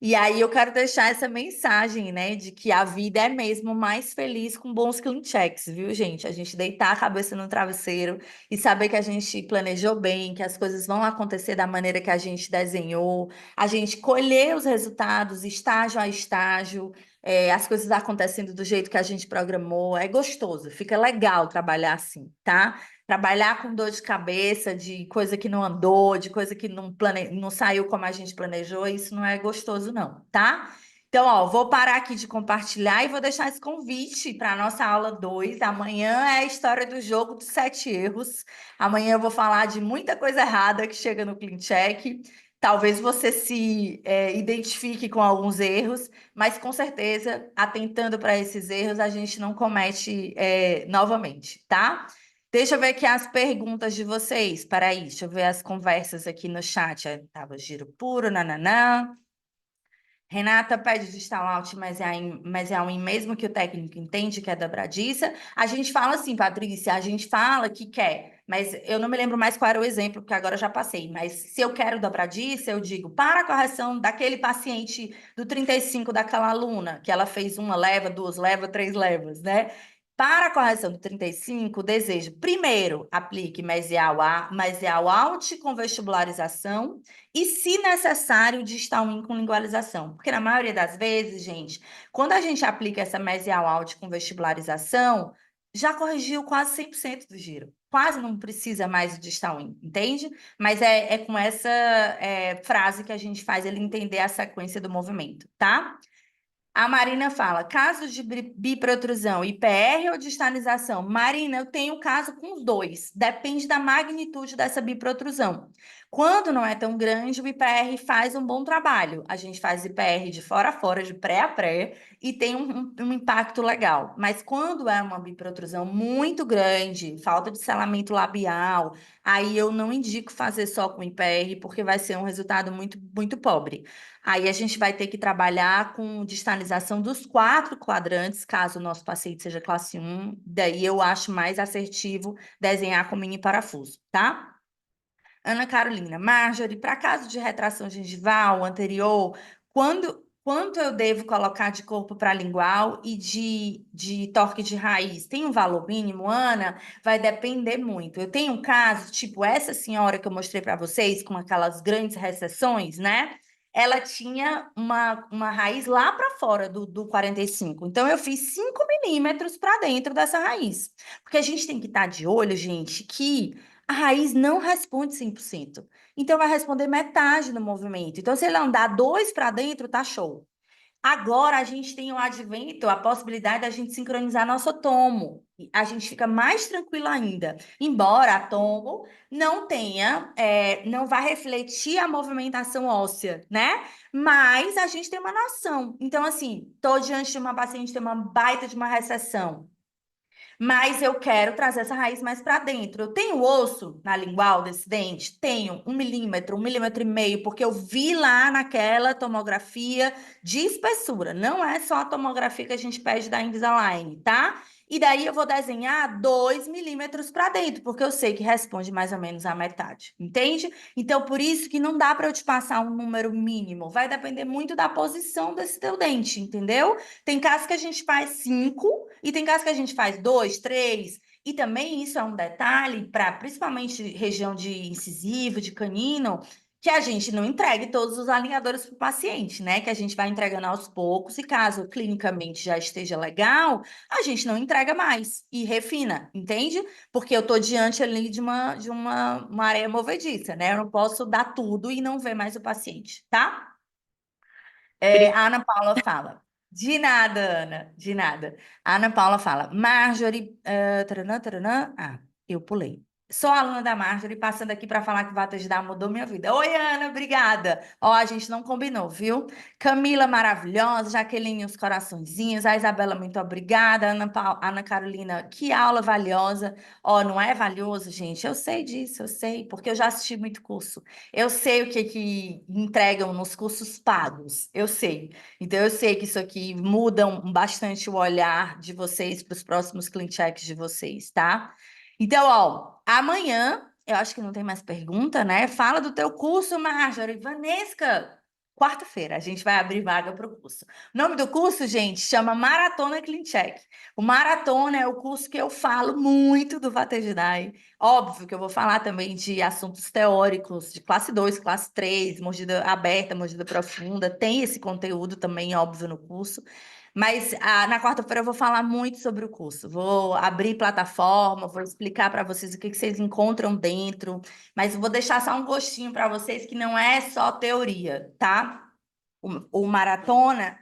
E aí eu quero deixar essa mensagem, né, de que a vida é mesmo mais feliz com bons clean checks, viu, gente? A gente deitar a cabeça no travesseiro e saber que a gente planejou bem, que as coisas vão acontecer da maneira que a gente desenhou, a gente colher os resultados estágio a estágio, as coisas acontecendo do jeito que a gente programou. É gostoso, fica legal trabalhar assim, tá? Trabalhar com dor de cabeça, de coisa que não andou, de coisa que não saiu como a gente planejou, isso não é gostoso, não, tá? Então, ó, vou parar aqui de compartilhar e vou deixar esse convite para a nossa aula 2. Amanhã é a história do jogo dos 7 erros. Amanhã eu vou falar de muita coisa errada que chega no Clean Check. Talvez você se identifique com alguns erros, mas com certeza, atentando para esses erros, a gente não comete novamente, tá? Deixa eu ver aqui as perguntas de vocês. Peraí, deixa eu ver as conversas aqui no chat. Tava giro puro, nananã. Renata pede digital out, mas é a in mesmo que o técnico entende que é dobradiça. A gente fala assim, Patrícia, a gente fala que quer, mas eu não me lembro mais qual era o exemplo, porque agora eu já passei. Mas se eu quero dobradiça, eu digo para a correção daquele paciente do 35 daquela aluna, que ela fez 1 leva, 2 levas, 3 levas, né? Para a correção do 35, desejo, primeiro, aplique mesial out com vestibularização e, se necessário, distal in com lingualização. Porque na maioria das vezes, gente, quando a gente aplica essa mesial out com vestibularização, já corrigiu quase 100% do giro. Quase não precisa mais de distal in, entende? Mas é com essa frase que a gente faz ele entender a sequência do movimento, tá? A Marina fala, casos de biprotrusão, IPR ou distalização? Marina, eu tenho caso com os dois, depende da magnitude dessa biprotrusão. Quando não é tão grande, o IPR faz um bom trabalho. A gente faz IPR de fora a fora, de pré a pré, e tem um impacto legal. Mas quando é uma biprotrusão muito grande, falta de selamento labial, aí eu não indico fazer só com IPR, porque vai ser um resultado muito, muito pobre. Aí a gente vai ter que trabalhar com distalização dos 4 quadrantes, caso o nosso paciente seja classe 1. Daí eu acho mais assertivo desenhar com mini parafuso, tá? Ana Carolina, Marjorie, para caso de retração gengival anterior, quanto eu devo colocar de corpo para lingual e de torque de raiz? Tem um valor mínimo, Ana? Vai depender muito. Eu tenho um caso, tipo essa senhora que eu mostrei para vocês, com aquelas grandes recessões, né? Ela tinha uma raiz lá para fora do 45. Então, eu fiz 5 milímetros para dentro dessa raiz. Porque a gente tem que estar de olho, gente, que a raiz não responde 100%. Então, vai responder metade do movimento. Então, se ele andar 2 para dentro, tá show. Agora, a gente tem o advento, a possibilidade da gente sincronizar nosso tomo. A gente fica mais tranquilo ainda. Embora a tomo não tenha, não vai refletir a movimentação óssea, né? Mas a gente tem uma noção. Então, assim, tô diante de uma paciente que tem uma baita de uma recessão, mas eu quero trazer essa raiz mais para dentro. Eu tenho osso na lingual desse dente? Tenho 1 milímetro, 1,5 milímetros, porque eu vi lá naquela tomografia de espessura. Não é só a tomografia que a gente pede da Invisalign, tá? E daí eu vou desenhar 2 milímetros para dentro, porque eu sei que responde mais ou menos a metade, entende? Então, por isso que não dá para eu te passar um número mínimo, vai depender muito da posição desse teu dente, entendeu? Tem casos que a gente faz 5 e tem casos que a gente faz 2, 3. E também isso é um detalhe para principalmente região de incisivo, de canino, que a gente não entregue todos os alinhadores para o paciente, né? Que a gente vai entregando aos poucos e caso clinicamente já esteja legal, a gente não entrega mais e refina, entende? Porque eu estou diante ali de uma areia movediça, né? Eu não posso dar tudo e não ver mais o paciente, tá? A Ana Paula fala. De nada, Ana, de nada. A Ana Paula fala. Marjorie. Taranã, taranã. Ah, eu pulei. Sou aluna da Marjorie, passando aqui para falar que o Vata Ajudar mudou minha vida. Oi, Ana, obrigada. Ó, a gente não combinou, viu? Camila, maravilhosa. Jaqueline, os coraçõezinhos. A Isabela, muito obrigada. Ana Carolina, que aula valiosa. Ó, não é valioso, gente? Eu sei disso, eu sei, porque eu já assisti muito curso. Eu sei o que entregam nos cursos pagos, eu sei. Então, eu sei que isso aqui muda bastante o olhar de vocês para os próximos clean checks de vocês, tá? Então, ó, amanhã, eu acho que não tem mais pergunta, né? Fala do teu curso, Marjorie. Vanesca, quarta-feira, a gente vai abrir vaga para o curso. O nome do curso, gente, chama Maratona Clean Check. O Maratona é o curso que eu falo muito do Vatejidai. Óbvio que eu vou falar também de assuntos teóricos, de classe 2, classe 3, mordida aberta, mordida profunda, tem esse conteúdo também, óbvio, no curso. Mas na quarta-feira eu vou falar muito sobre o curso. Vou abrir plataforma, vou explicar para vocês o que vocês encontram dentro, mas vou deixar só um gostinho para vocês que não é só teoria, tá? O maratona,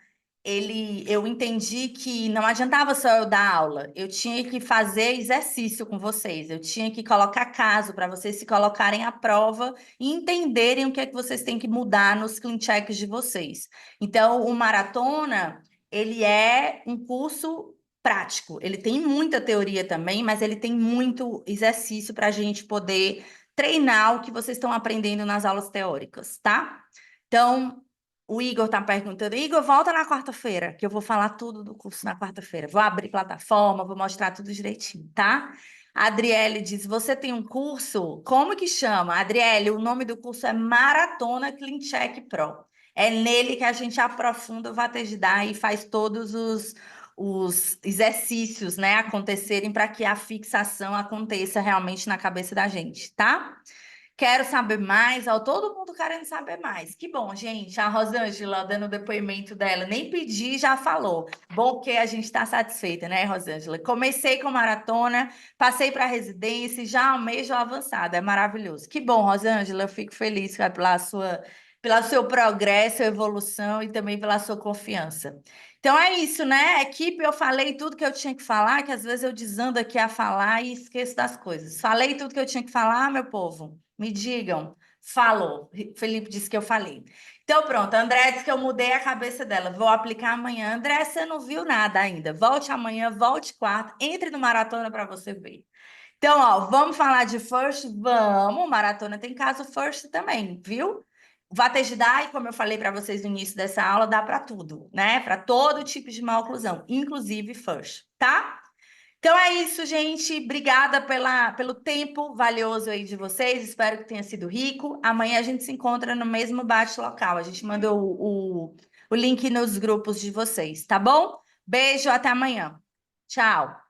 eu entendi que não adiantava só eu dar aula, eu tinha que fazer exercício com vocês, eu tinha que colocar caso para vocês se colocarem à prova e entenderem o que é que vocês têm que mudar nos clean checks de vocês. Então, o maratona, ele é um curso prático, ele tem muita teoria também, mas ele tem muito exercício para a gente poder treinar o que vocês estão aprendendo nas aulas teóricas, tá? Então, o Igor está perguntando, Igor, volta na quarta-feira, que eu vou falar tudo do curso na quarta-feira. Vou abrir plataforma, vou mostrar tudo direitinho, tá? A Adriele diz, você tem um curso? Como que chama? Adriele, o nome do curso é Maratona Clean Check Pro. É nele que a gente aprofunda o Vatejidá e faz todos os exercícios, né, acontecerem para que a fixação aconteça realmente na cabeça da gente, tá? Quero saber mais, ó, todo mundo querendo saber mais. Que bom, gente. A Rosângela dando o depoimento dela, nem pedi, já falou. Bom que a gente está satisfeita, né, Rosângela? Comecei com maratona, passei para residência e já almejo avançada. É maravilhoso. Que bom, Rosângela, eu fico feliz cara, pelo seu progresso, evolução e também pela sua confiança. Então é isso, né? Equipe, eu falei tudo que eu tinha que falar, que às vezes eu desando aqui a falar e esqueço das coisas. Falei tudo que eu tinha que falar, meu povo. Me digam. Falou. Felipe disse que eu falei. Então, pronto. A André disse que eu mudei a cabeça dela. Vou aplicar amanhã. André, você não viu nada ainda. Volte amanhã, volte quarta, entre no maratona para você ver. Então, ó, vamos falar de first? Vamos. Maratona tem caso first também, viu? O Vatejidai, como eu falei para vocês no início dessa aula, dá para tudo, né? Para todo tipo de maloclusão, inclusive first, tá? Então é isso, gente. Obrigada pelo tempo valioso aí de vocês. Espero que tenha sido rico. Amanhã a gente se encontra no mesmo bate-local. A gente manda o link nos grupos de vocês, tá bom? Beijo, até amanhã. Tchau.